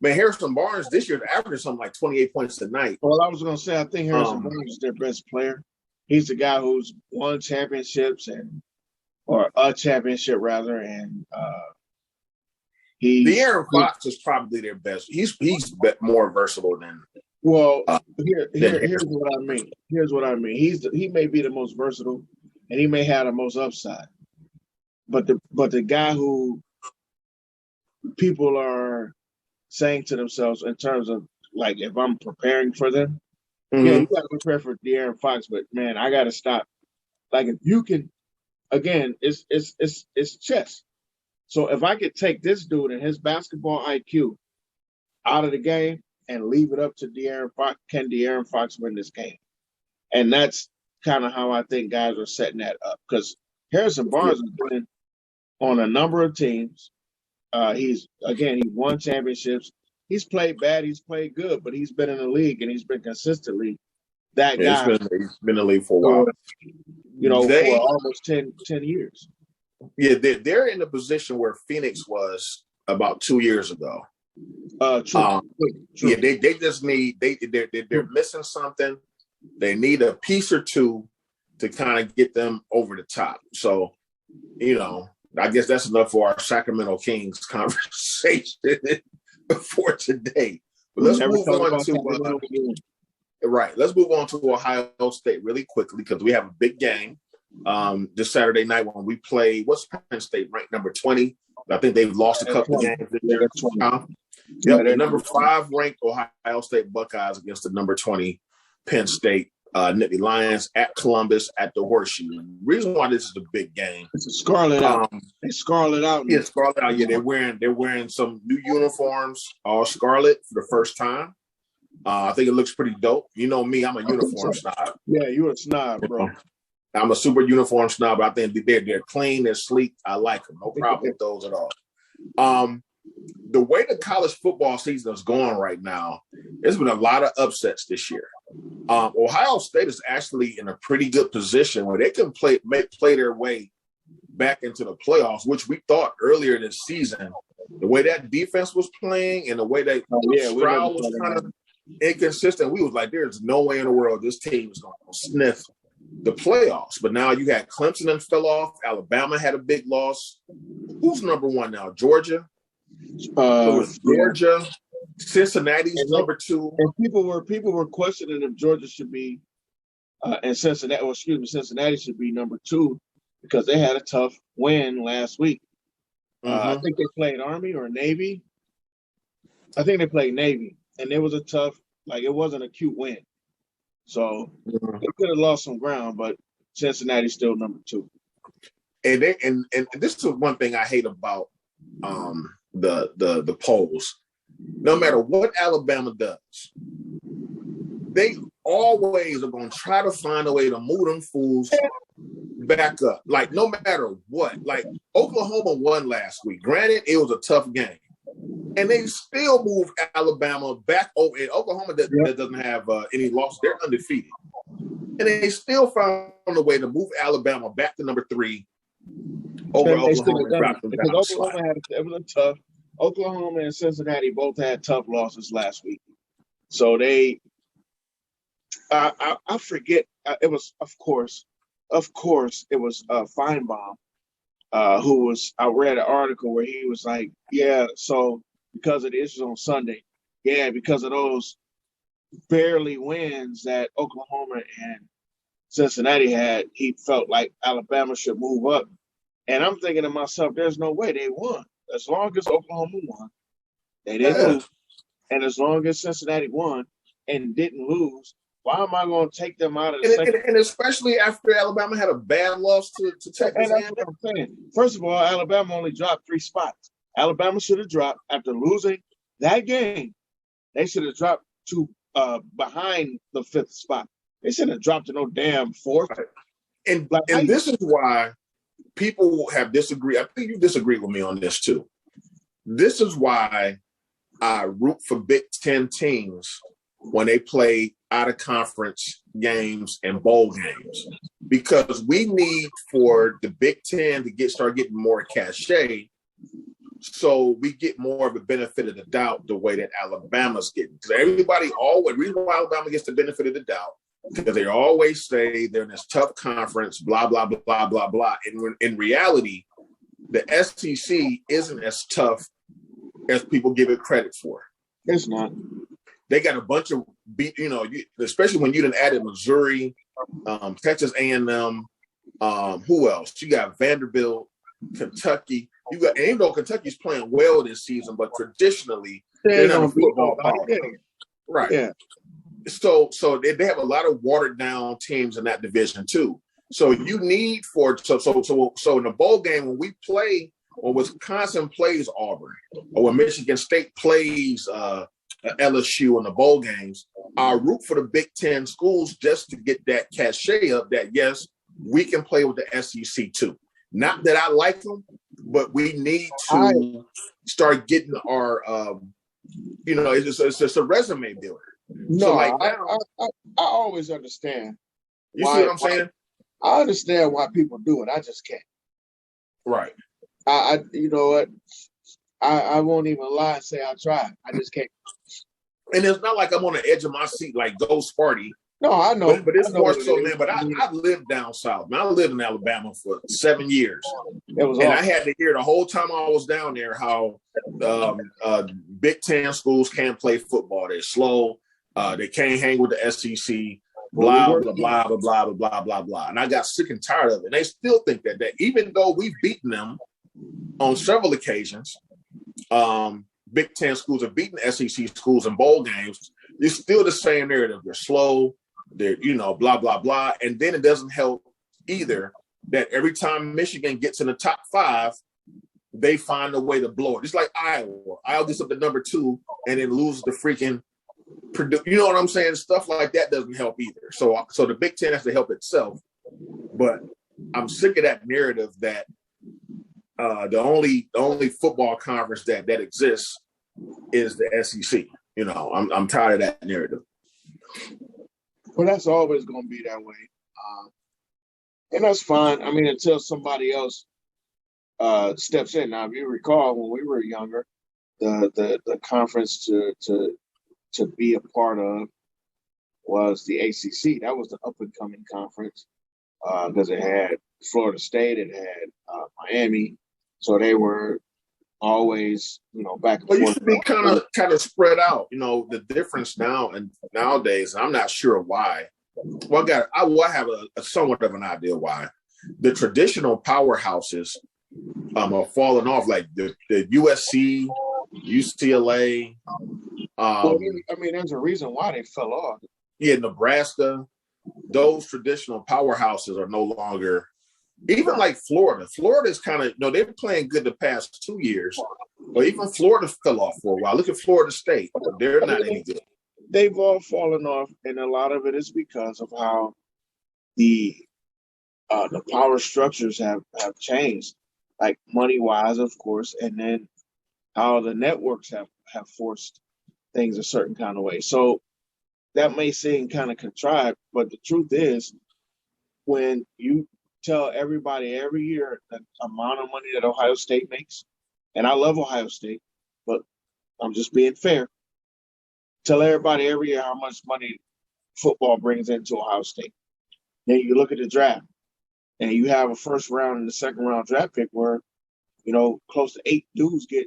Harrison Barnes this year is averaging something like 28 points a night. Well, I was going to say I think Harrison Barnes is their best player. He's the guy who's won championships or a championship rather, and De'Aaron Fox is probably their best. He's more versatile than. Well, here's what I mean. He may be the most versatile, and he may have the most upside. But the guy who people are saying to themselves in terms of like if I'm preparing for them, yeah, you got to prepare for De'Aaron Fox, but man, I got to stop. Like if you can, again, it's chess. So if I could take this dude and his basketball IQ out of the game and leave it up to De'Aaron Fox, can De'Aaron Fox win this game? And that's kind of how I think guys are setting that up because Harrison Barnes has been on a number of teams. He won championships. He's played bad, he's played good, but he's been in the league and he's been consistently that guy. He's been in the league for a while. For almost 10 years. Yeah, they're in the position where Phoenix was about 2 years ago. True. Yeah, they just need they're missing something. They need a piece or two to kind of get them over the top. So, I guess that's enough for our Sacramento Kings conversation for today. But let's move on to Let's move on to Ohio State really quickly because we have a big game this Saturday night when we play. What's Penn State ranked number 20? I think they've lost a couple games this year. The number 5 ranked Ohio State Buckeyes against the number 20 Penn State Nittany Lions at Columbus at the Horseshoe. The reason why this is a big game. It's a scarlet out. They scarlet out. Yeah, scarlet out. Yeah, they're wearing some new uniforms, all scarlet for the first time. I think it looks pretty dope. You know me, I'm a uniform snob. Yeah, you're a snob, bro. I'm a super uniform snob. I think they're clean, they're sleek. I like them. No problem with those at all. The way the college football season is going right now, there's been a lot of upsets this year. Ohio State is actually in a pretty good position where they can play their way back into the playoffs, which we thought earlier this season. The way that defense was playing and the way that Stroud was kind of inconsistent, we was like, there's no way in the world this team is going to sniff the playoffs. But now you had Clemson and fell off. Alabama had a big loss. Who's number 1 now? Georgia? Georgia. Cincinnati's number 2. And people were questioning if Georgia should be and Cincinnati should be number 2 because they had a tough win last week. I think they played Army or Navy. I think they played Navy, and it was a tough, it wasn't a cute win. So they could have lost some ground, but Cincinnati's still number 2. And this is one thing I hate about the polls. No matter what Alabama does, they always are going to try to find a way to move them fools back up. Like, no matter what. Like, Oklahoma won last week. Granted, it was a tough game. And they still move Alabama back over. And Oklahoma that doesn't have any losses. They're undefeated. And they still found a way to move Alabama back to number 3 over Oklahoma. Because Oklahoma it was a tough. Oklahoma and Cincinnati both had tough losses last week. So I forget. It was, of course, it was Feinbaum, who was, I read an article where he was like, yeah, so because of the issues on Sunday, because of those barely wins that Oklahoma and Cincinnati had, he felt like Alabama should move up. And I'm thinking to myself, there's no way they won. As long as Oklahoma won, they didn't lose. And as long as Cincinnati won and didn't lose, why am I going to take them out of the second? And especially after Alabama had a bad loss to Texas. And that's what I'm saying. First of all, Alabama only dropped 3 spots. Alabama should have dropped after losing that game. They should have dropped to behind the 5th spot. They should have dropped to no damn 4th. Right. And this is why people have disagreed. I think you disagree with me on this too. This is why I root for Big Ten teams when they play out of conference games and bowl games, because we need for the Big Ten to start getting more cachet, so we get more of a benefit of the doubt the way that Alabama's getting. Because everybody always, reason why Alabama gets the benefit of the doubt, because they always say they're in this tough conference, blah, blah, blah, blah, blah, blah. And in reality, the SEC isn't as tough as people give it credit for. It's not. They got a bunch of especially when you done added Missouri, Texas A&M, Who else? You got Vanderbilt, Kentucky. You got, and even though Kentucky's playing well this season, but traditionally they're not a football power. Right. Yeah. So they have a lot of watered down teams in that division too. So you need so in the bowl game when we play, when Wisconsin plays Auburn, or when Michigan State plays LSU in the bowl games, I root for the Big Ten schools just to get that cachet up that yes, we can play with the SEC too. Not that I like them, but we need to start getting our it's just a resume builder. No, so like I always understand. You see what I'm saying? I understand why people do it. I just can't. Right. I you know what? I won't even lie and say I tried. I just can't. And it's not like I'm on the edge of my seat like go Sparty. No, I know. But it's more so, man. But I lived down south. Man, I lived in Alabama for 7 years. I had to hear the whole time I was down there how Big Ten schools can't play football. They're slow. They can't hang with the SEC. Blah, blah, blah, blah, blah, blah, blah, blah. And I got sick and tired of it. And they still think that even though we've beaten them on several occasions, Big Ten schools have beaten SEC schools in bowl games, it's still the same narrative. They're slow. They're, blah, blah, blah. And then it doesn't help either that every time Michigan gets in the top 5, they find a way to blow it. It's like Iowa. Iowa gets up to number 2 and then loses the freaking Purdue. You know what I'm saying? Stuff like that doesn't help either. So the Big Ten has to help itself. But I'm sick of that narrative that the only football conference that exists is the SEC. I'm tired of that narrative. Well, that's always going to be that way. And that's fine. I mean, until somebody else steps in. Now, if you recall, when we were younger, the conference to be a part of was the ACC. That was the up-and-coming conference because it had Florida State, it had Miami. So they were always, back and forth. It used to be kind of spread out. The difference now and nowadays, I'm not sure why. Well, I have a somewhat of an idea why. The traditional powerhouses are falling off, like the USC, UCLA. There's a reason why they fell off. Yeah, Nebraska. Those traditional powerhouses are no longer. Even like Florida. Florida's kind of, they've been playing good the past 2 years. But even Florida fell off for a while. Look at Florida State. They're not any good. They've all fallen off, and a lot of it is because of how the power structures have changed, like money-wise, of course, and then how the networks have forced things a certain kind of way. So that may seem kind of contrived, but the truth is, when you tell everybody every year the amount of money that Ohio State makes, and I love Ohio State, but I'm just being fair. Tell everybody every year how much money football brings into Ohio State. Then you look at the draft, and you have a first round and a second round draft pick where, close to 8 dudes get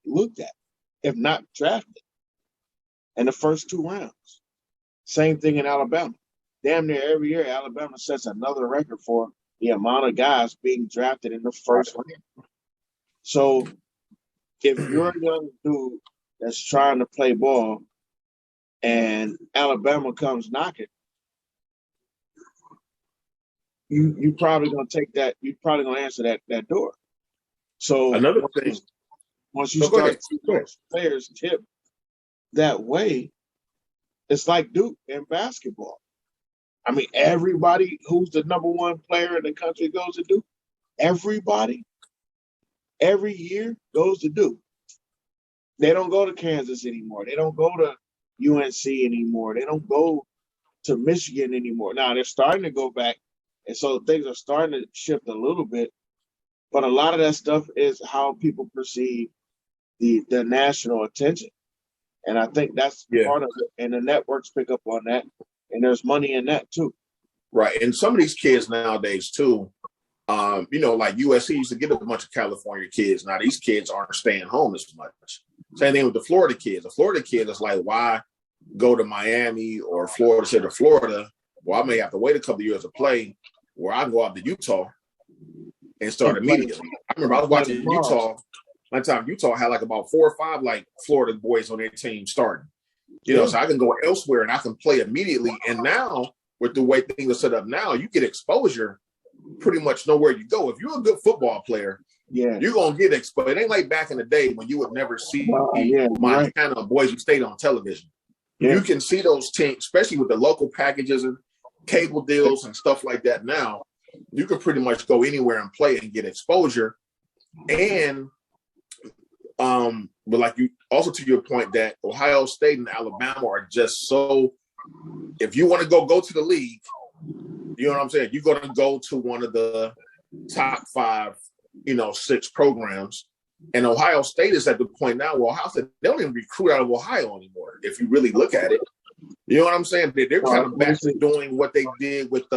looked at, if not drafted, in the first 2 rounds. Same thing in Alabama. Damn near every year, Alabama sets another record for the amount of guys being drafted in the first round. So if you're a young dude that's trying to play ball and Alabama comes knocking, you probably gonna take that. You probably gonna answer that door. So another thing, once you start to see players tip that way, it's like Duke in basketball. I mean, everybody who's the number 1 player in the country goes to Duke. Everybody, every year goes to Duke. They don't go to Kansas anymore. They don't go to UNC anymore. They don't go to Michigan anymore. Now they're starting to go back, and so things are starting to shift a little bit. But a lot of that stuff is how people perceive the national attention, and I think that's part of it. And the networks pick up on that. And there's money in that too. Right. And some of these kids nowadays too, like USC used to get a bunch of California kids. Now these kids aren't staying home as much. Same thing with the Florida kids. The Florida kids is like, why go to Miami or Florida to Florida? Well, I may have to wait a couple of years to play. where I can go out to Utah and start immediately. I remember I was watching Utah. One time Utah had like about 4 or 5 like Florida boys on their team starting. You know, so I can go elsewhere and I can play immediately. And now, with the way things are set up now, you get exposure pretty much nowhere you go. If you're a good football player, you're going to get exposed. It ain't like back in the day when you would never see Montana Boise State on television. You can see those teams, especially with the local packages and cable deals and stuff like that now. You can pretty much go anywhere and play and get exposure. And but like you also to your point that Ohio State and Alabama are just so, if you want to go to the league, you know what I'm saying? You're going to go to one of the top 5, 6 programs. And Ohio State is at the point now where Ohio State, they don't even recruit out of Ohio anymore. If you really look at it, you know what I'm saying? They're kind of back to doing what they did with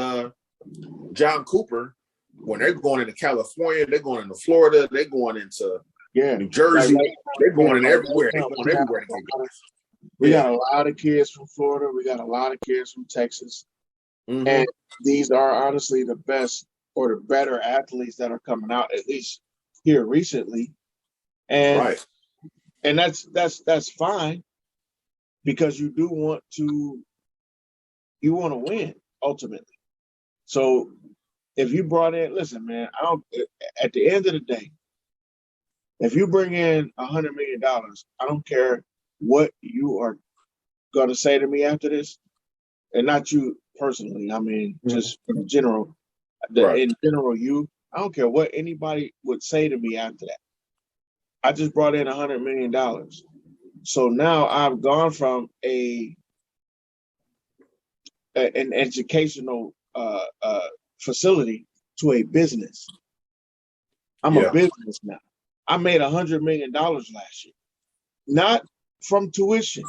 John Cooper when they're going into California, they're going into Florida, they're going into New Jersey, they're going in everywhere. They're going everywhere. We got a lot of kids from Florida. We got a lot of kids from Texas. Mm-hmm. And these are honestly the best or the better athletes that are coming out, at least here recently. And and that's fine, because you do want to win ultimately. So if you brought in, listen, man, at the end of the day, if you bring in $100 million, I don't care what you are going to say to me after this, and not you personally. I mean, just in general, I don't care what anybody would say to me after that. I just brought in $100 million. So now I've gone from an educational facility to a business. I'm a business now. I made $100 million last year, not from tuition,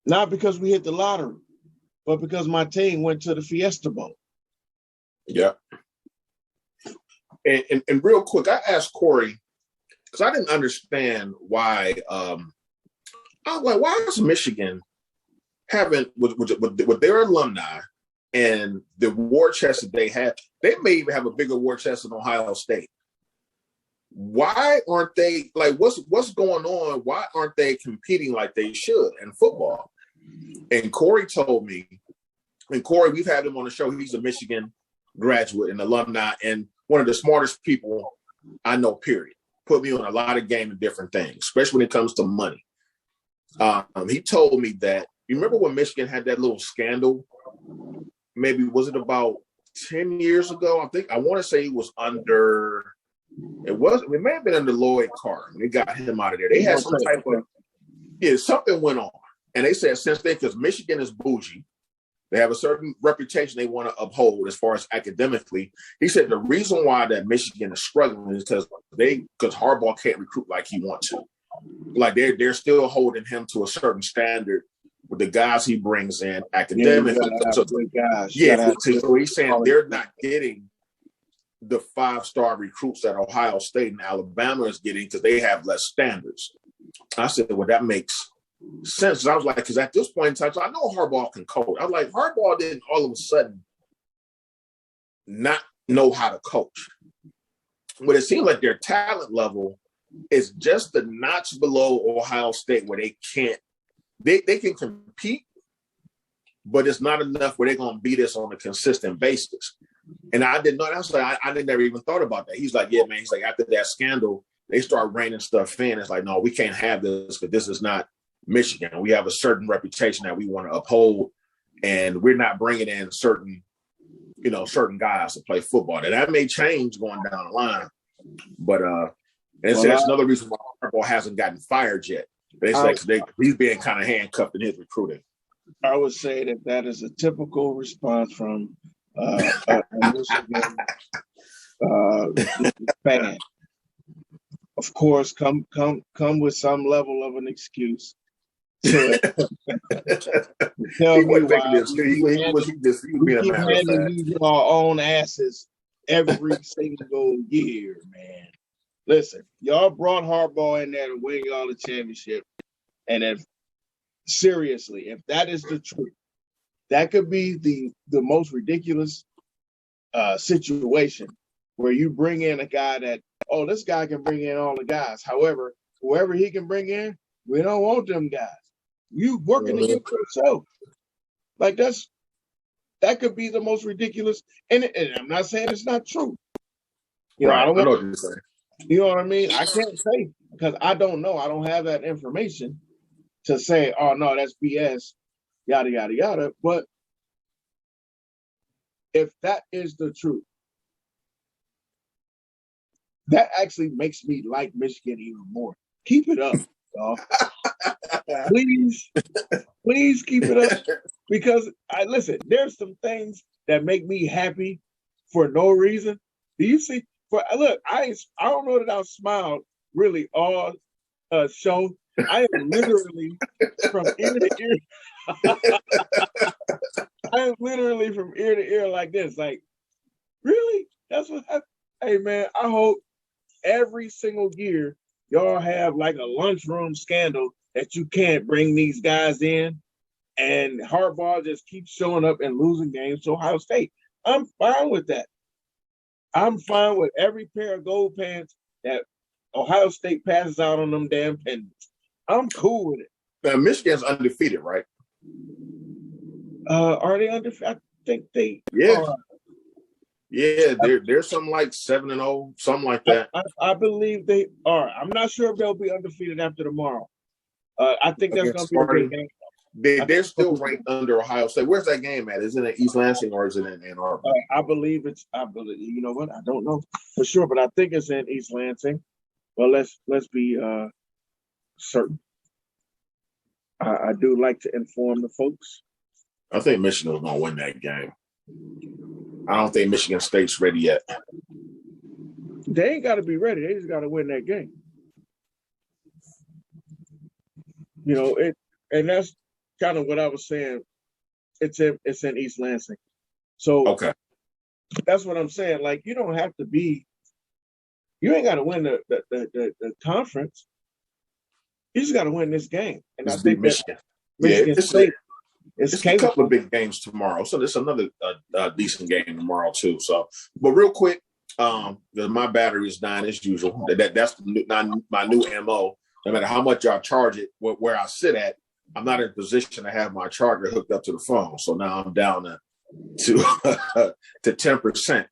not because we hit the lottery, but because my team went to the Fiesta Bowl. Yeah. And real quick, I asked Corey, because I didn't understand why. I was like, why is Michigan having with their alumni and the war chest that they have? They may even have a bigger war chest than Ohio State. Why aren't they, like, what's going on? Why aren't they competing like they should in football? And Corey told me, and Corey, we've had him on the show. He's a Michigan graduate and alumni and one of the smartest people I know, period. Put me on a lot of game and different things, especially when it comes to money. He told me that, you remember when Michigan had that little scandal? Maybe, was it about 10 years ago? I want to say it was under, it may have been under Lloyd Carr. They got him out of there. They had some type of, something went on. And they said since then, because Michigan is bougie, they have a certain reputation they want to uphold as far as academically. He said the reason why that Michigan is struggling is because Harbaugh can't recruit like he wants to. Like they're still holding him to a certain standard with the guys he brings in academically. So he's saying they're not getting the 5-star recruits that Ohio State and Alabama is getting because they have less standards. I said, well, that makes sense. I was like, because at this point in time, I know Harbaugh can coach. I was like, Harbaugh didn't all of a sudden not know how to coach. But it seems like their talent level is just the notch below Ohio State where they can't, they can compete, but it's not enough where they're going to beat us on a consistent basis. And I didn't know. I was like, I never even thought about that. He's like, yeah, man. He's like, after that scandal, they start reining stuff in. It's like, no, we can't have this because this is not Michigan. We have a certain reputation that we want to uphold, and we're not bringing in certain guys to play football. And that may change going down the line. But that's another reason why Harbaugh hasn't gotten fired yet. It's like he's being kind of handcuffed in his recruiting. I would say that is a typical response from a Michigan fan. Of course, come with some level of an excuse. To tell me why we keep handing you our own asses every single year, man. Listen, y'all brought Harbaugh in there to win y'all the championship, and if that is the truth, that could be the most ridiculous situation where you bring in a guy that, oh, this guy can bring in all the guys. However, whoever he can bring in, we don't want them guys. You working against yourself. Like that could be the most ridiculous. And I'm not saying it's not true. You know, Right. I don't I know want, what you're saying. you know what I mean? I can't say because I don't know. I don't have that information to say, oh no, that's BS, yada yada yada. But if that is the truth, that actually makes me like Michigan even more. Keep it up, y'all. Please keep it up. Because listen, there's some things that make me happy for no reason. Do you see? Look, I don't know that I've smiled really all show. I am literally from ear to ear. I am literally from ear to ear like this. Like, really? That's what happened? Hey man, I hope every single year y'all have like a lunchroom scandal that you can't bring these guys in, and Harbaugh just keeps showing up and losing games to Ohio State. I'm fine with that. I'm fine with every pair of gold pants that Ohio State passes out on them damn pendants. I'm cool with it. Now, Michigan's undefeated, right? Are they undefeated? I think they are. Yeah, they're something like 7-0, something like that. I believe they are. I'm not sure if they'll be undefeated after tomorrow. I think that's going to be a good game. They're still ranked under Ohio State. Where's that game at? Is it in East Lansing or is it in Ann Arbor? I believe you know what? I don't know for sure, but I think it's in East Lansing. Well, let's be certain. I do like to inform the folks. I think Michigan's going to win that game. I don't think Michigan State's ready yet. They ain't got to be ready. They just got to win that game. You know, and that's kind of what I was saying. It's in East Lansing. So okay, that's what I'm saying. Like, you don't have to be. You ain't got to win the conference. You just got to win this game. And I think Michigan. Michigan State. It's a couple of big games tomorrow, so there's another decent game tomorrow too. So, but real quick, my battery is dying as usual. That's my new MO. No matter how much I charge it, where I sit at, I'm not in a position to have my charger hooked up to the phone. So now I'm down to 10%.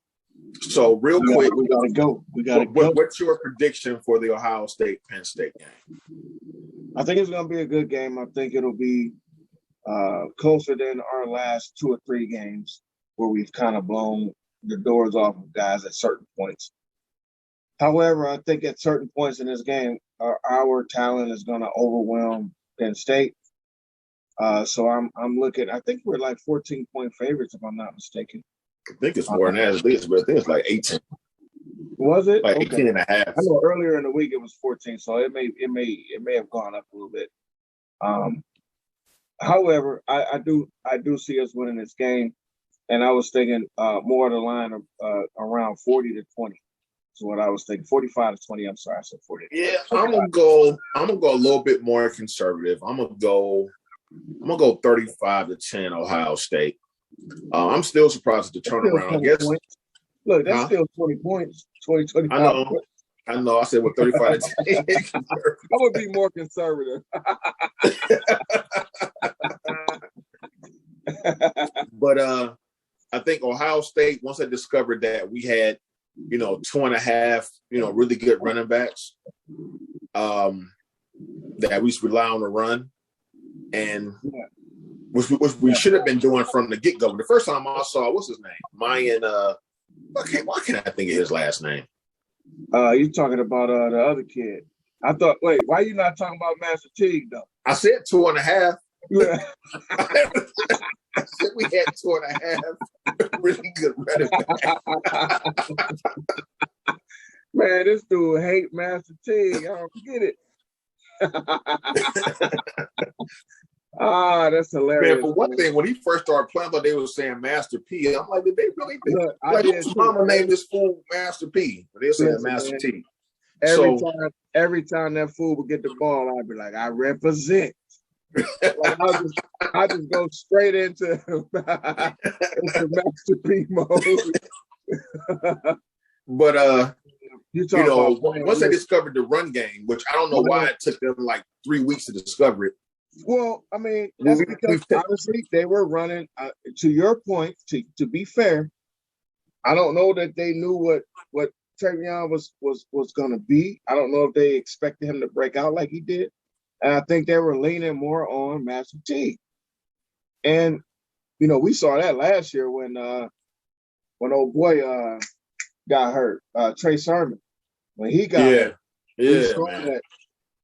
So real quick, we gotta go. Go. What's your prediction for the Ohio State Penn State game? I think it's gonna be a good game. I think it'll be closer than our last 2 or 3 games where we've kind of blown the doors off of guys at certain points. However, I think at certain points in this game, our talent is going to overwhelm Penn State. So I'm looking. I think we're like 14-point favorites, if I'm not mistaken. I think it's more than that at least, but I think it's like 18. Was it? Like 18 and a half. I know earlier in the week it was 14, so it may have gone up a little bit. However, I do see us winning this game, and I was thinking more of the line of around 40-20. Is what I was thinking. 45-20. I'm sorry, I said 40. Yeah, I'm gonna go a little bit more conservative. I'm gonna go 35-10 Ohio State. I'm still surprised at the turnaround. I guess. Points. Look, that's still 20 points. 25 points. I know. I said 35-10. I would be more conservative. But I think Ohio State, once they discovered that we had, 2.5, really good running backs, that we rely on the run, and which we should have been doing from the get-go. The first time I saw, what's his name? Mayan, why can't I think of his last name? You're talking about the other kid. I thought, wait, why are you not talking about Master Teague, though? I said 2.5. Yeah. I said we had 2.5 really good running backs. Man, this dude hate Master Teague. I don't get it. That's hilarious. Man, for one thing, when he first started playing, I thought they were saying Master P. I'm like, did they really think? Like, whose mama named this fool Master P? But they're saying Master T. Every time that fool would get the ball, I'd be like, I represent. Like, I just go straight into Master P mode. But You talking about once they discovered the run game, which I don't know why it took them like 3 weeks to discover it. Well, I mean, that's because honestly they were running. To your point, to be fair, I don't know that they knew what Travion was going to be. I don't know if they expected him to break out like he did, and I think they were leaning more on Master T. And we saw that last year when old boy got hurt, Trey Sermon, when he got hurt. We saw that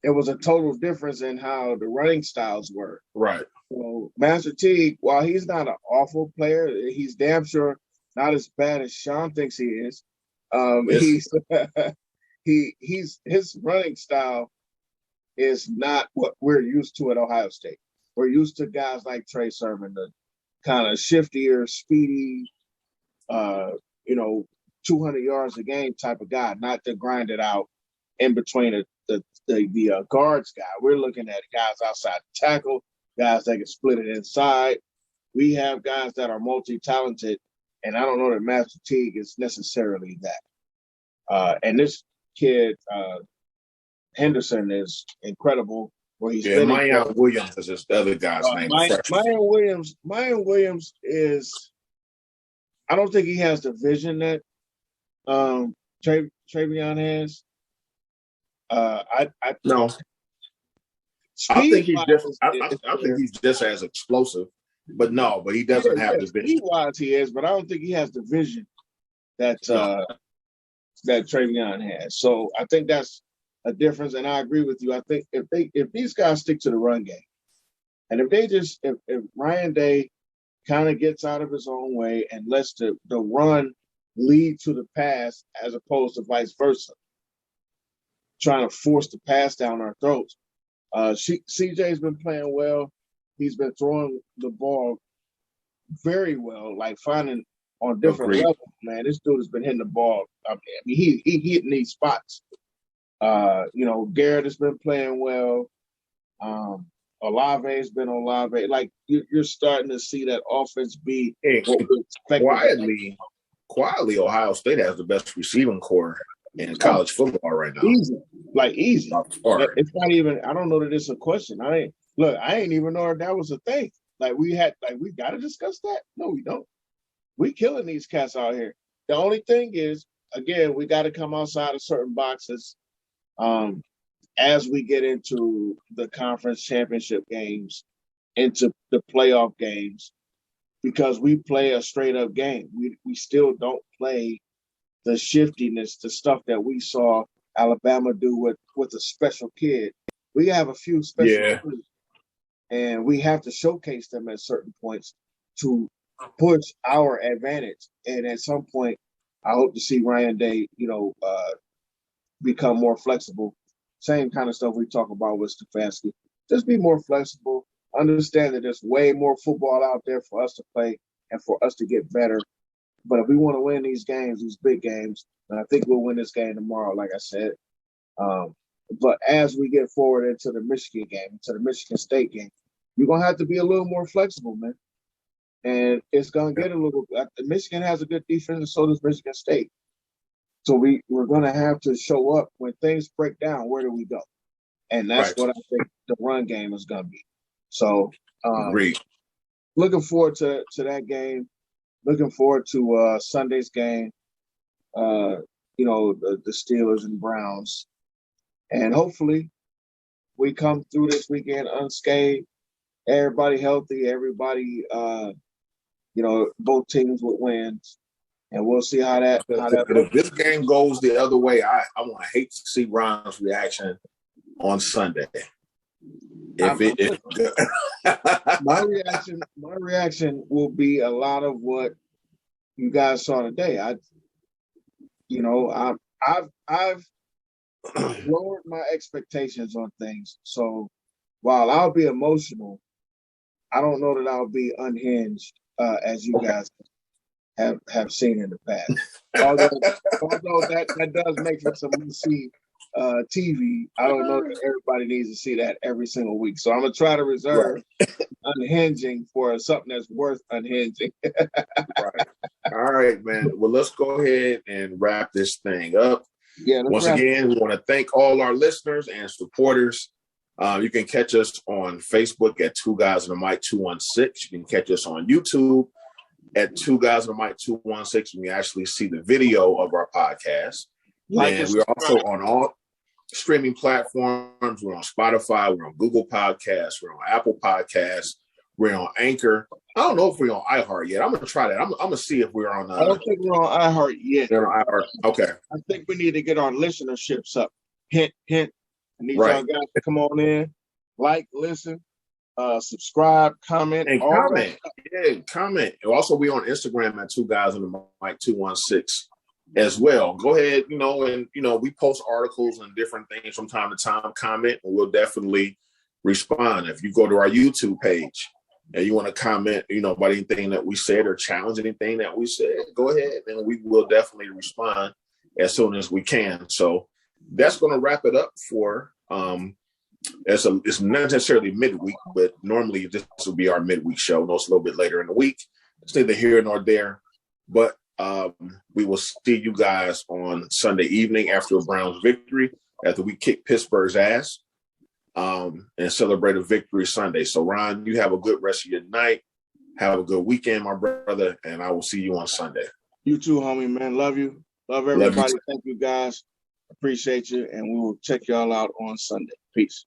it was a total difference in how the running styles were. Right. So Master T, while he's not an awful player, he's damn sure not as bad as Sean thinks he is. He's his running style is not what we're used to at Ohio State. We're used to guys like Trey Sermon, the kind of shiftier, speedy, 200 yards a game type of guy, not to grind it out in between the guards guy. We're looking at guys outside the tackle, guys that can split it inside. We have guys that are multi-talented, and I don't know that Master Teague is necessarily that. And this kid, Henderson, is incredible. Where he's Mayan Williams is just the other guy's name. Mayan Williams is. I don't think he has the vision that Travion has. No. I think he's just as explosive, but he doesn't have the vision. Speed-wise, he is, but I don't think he has the vision that that Travion has. So I think that's a difference, and I agree with you. I think if these guys stick to the run game, and if Ryan Day kind of gets out of his own way and lets the run lead to the pass as opposed to vice versa, trying to force the pass down our throats. CJ's been playing well. He's been throwing the ball very well, like finding on different levels, man. This dude has been hitting the ball. I mean, he hitting these spots. Garrett has been playing well. Olave's been Olave. Like you're starting to see that offense be quietly. Ohio State has the best receiving core in college football right now. Easy. It's not even. I don't know that it's a question. I ain't even know if that was a thing. We got to discuss that. No, we don't. We killing these cats out here. The only thing is, again, we got to come outside of certain boxes. As we get into the conference championship games, into the playoff games, because we play a straight up game. We still don't play the shiftiness, the stuff that we saw Alabama do with a special kid. We have a few special kids, and we have to showcase them at certain points to push our advantage. And at some point, I hope to see Ryan Day, become more flexible. Same kind of stuff we talk about with Stefanski. Just be more flexible. Understand that there's way more football out there for us to play and for us to get better. But if we want to win these games, these big games, and I think we'll win this game tomorrow, like I said. But as we get forward into the Michigan game, into the Michigan State game, you're going to have to be a little more flexible, man. And it's going to get a little – Michigan has a good defense, and so does Michigan State. So we're going to have to show up when things break down. Where do we go? And that's what I think the run game is going to be. So looking forward to that game. Looking forward to Sunday's game, the Steelers and Browns. And hopefully we come through this weekend unscathed, everybody healthy, everybody, both teams with wins. And we'll see how that if this game goes the other way, I want to hate to see Ron's reaction on Sunday. My reaction will be a lot of what you guys saw today. I've lowered my expectations on things. So while I'll be emotional, I don't know that I'll be unhinged as you guys have seen in the past. Although that does make for some see TV, I don't know that everybody needs to see that every single week. So I'm gonna try to reserve unhinging for something that's worth unhinging. Right. All right, man. Well, let's go ahead and wrap this thing up. Yeah. Once again, we want to thank all our listeners and supporters. You can catch us on Facebook at 2 Guys on the Mic 216. You can catch us on YouTube at 2 Guys on the Mic 216. You can actually see the video of our podcast. And we're also on all streaming platforms. We're on Spotify. We're on Google Podcasts. We're on Apple Podcasts. We're on Anchor. I don't know if we're on iHeart yet. I'm going to try that. I'm going to see if we're on. I don't think we're on iHeart yet. They're on iHeart. Okay. I think we need to get our listenerships up. Hint, hint. I need y'all guys to come on in, like, listen, subscribe, comment. And comment. Yeah, comment. Also, we're on Instagram at 2 Guys on the Mic 216 as well. Go ahead, and we post articles and different things from time to time. Comment, and we'll definitely respond. If you go to our YouTube page and you want to comment, about anything that we said or challenge anything that we said, go ahead, and we will definitely respond as soon as we can. So that's going to wrap it up for it's not necessarily midweek, but normally this will be our midweek show. No, it's a little bit later in the week. It's neither here nor there, but we will see you guys on Sunday evening after a Browns victory, after we kick Pittsburgh's ass, and celebrate a victory Sunday. So, Ron, you have a good rest of your night. Have a good weekend, my brother, and I will see you on Sunday. You too, homie, man. Love you. Love everybody. Thank you, guys. Appreciate you, and we will check y'all out on Sunday. Peace.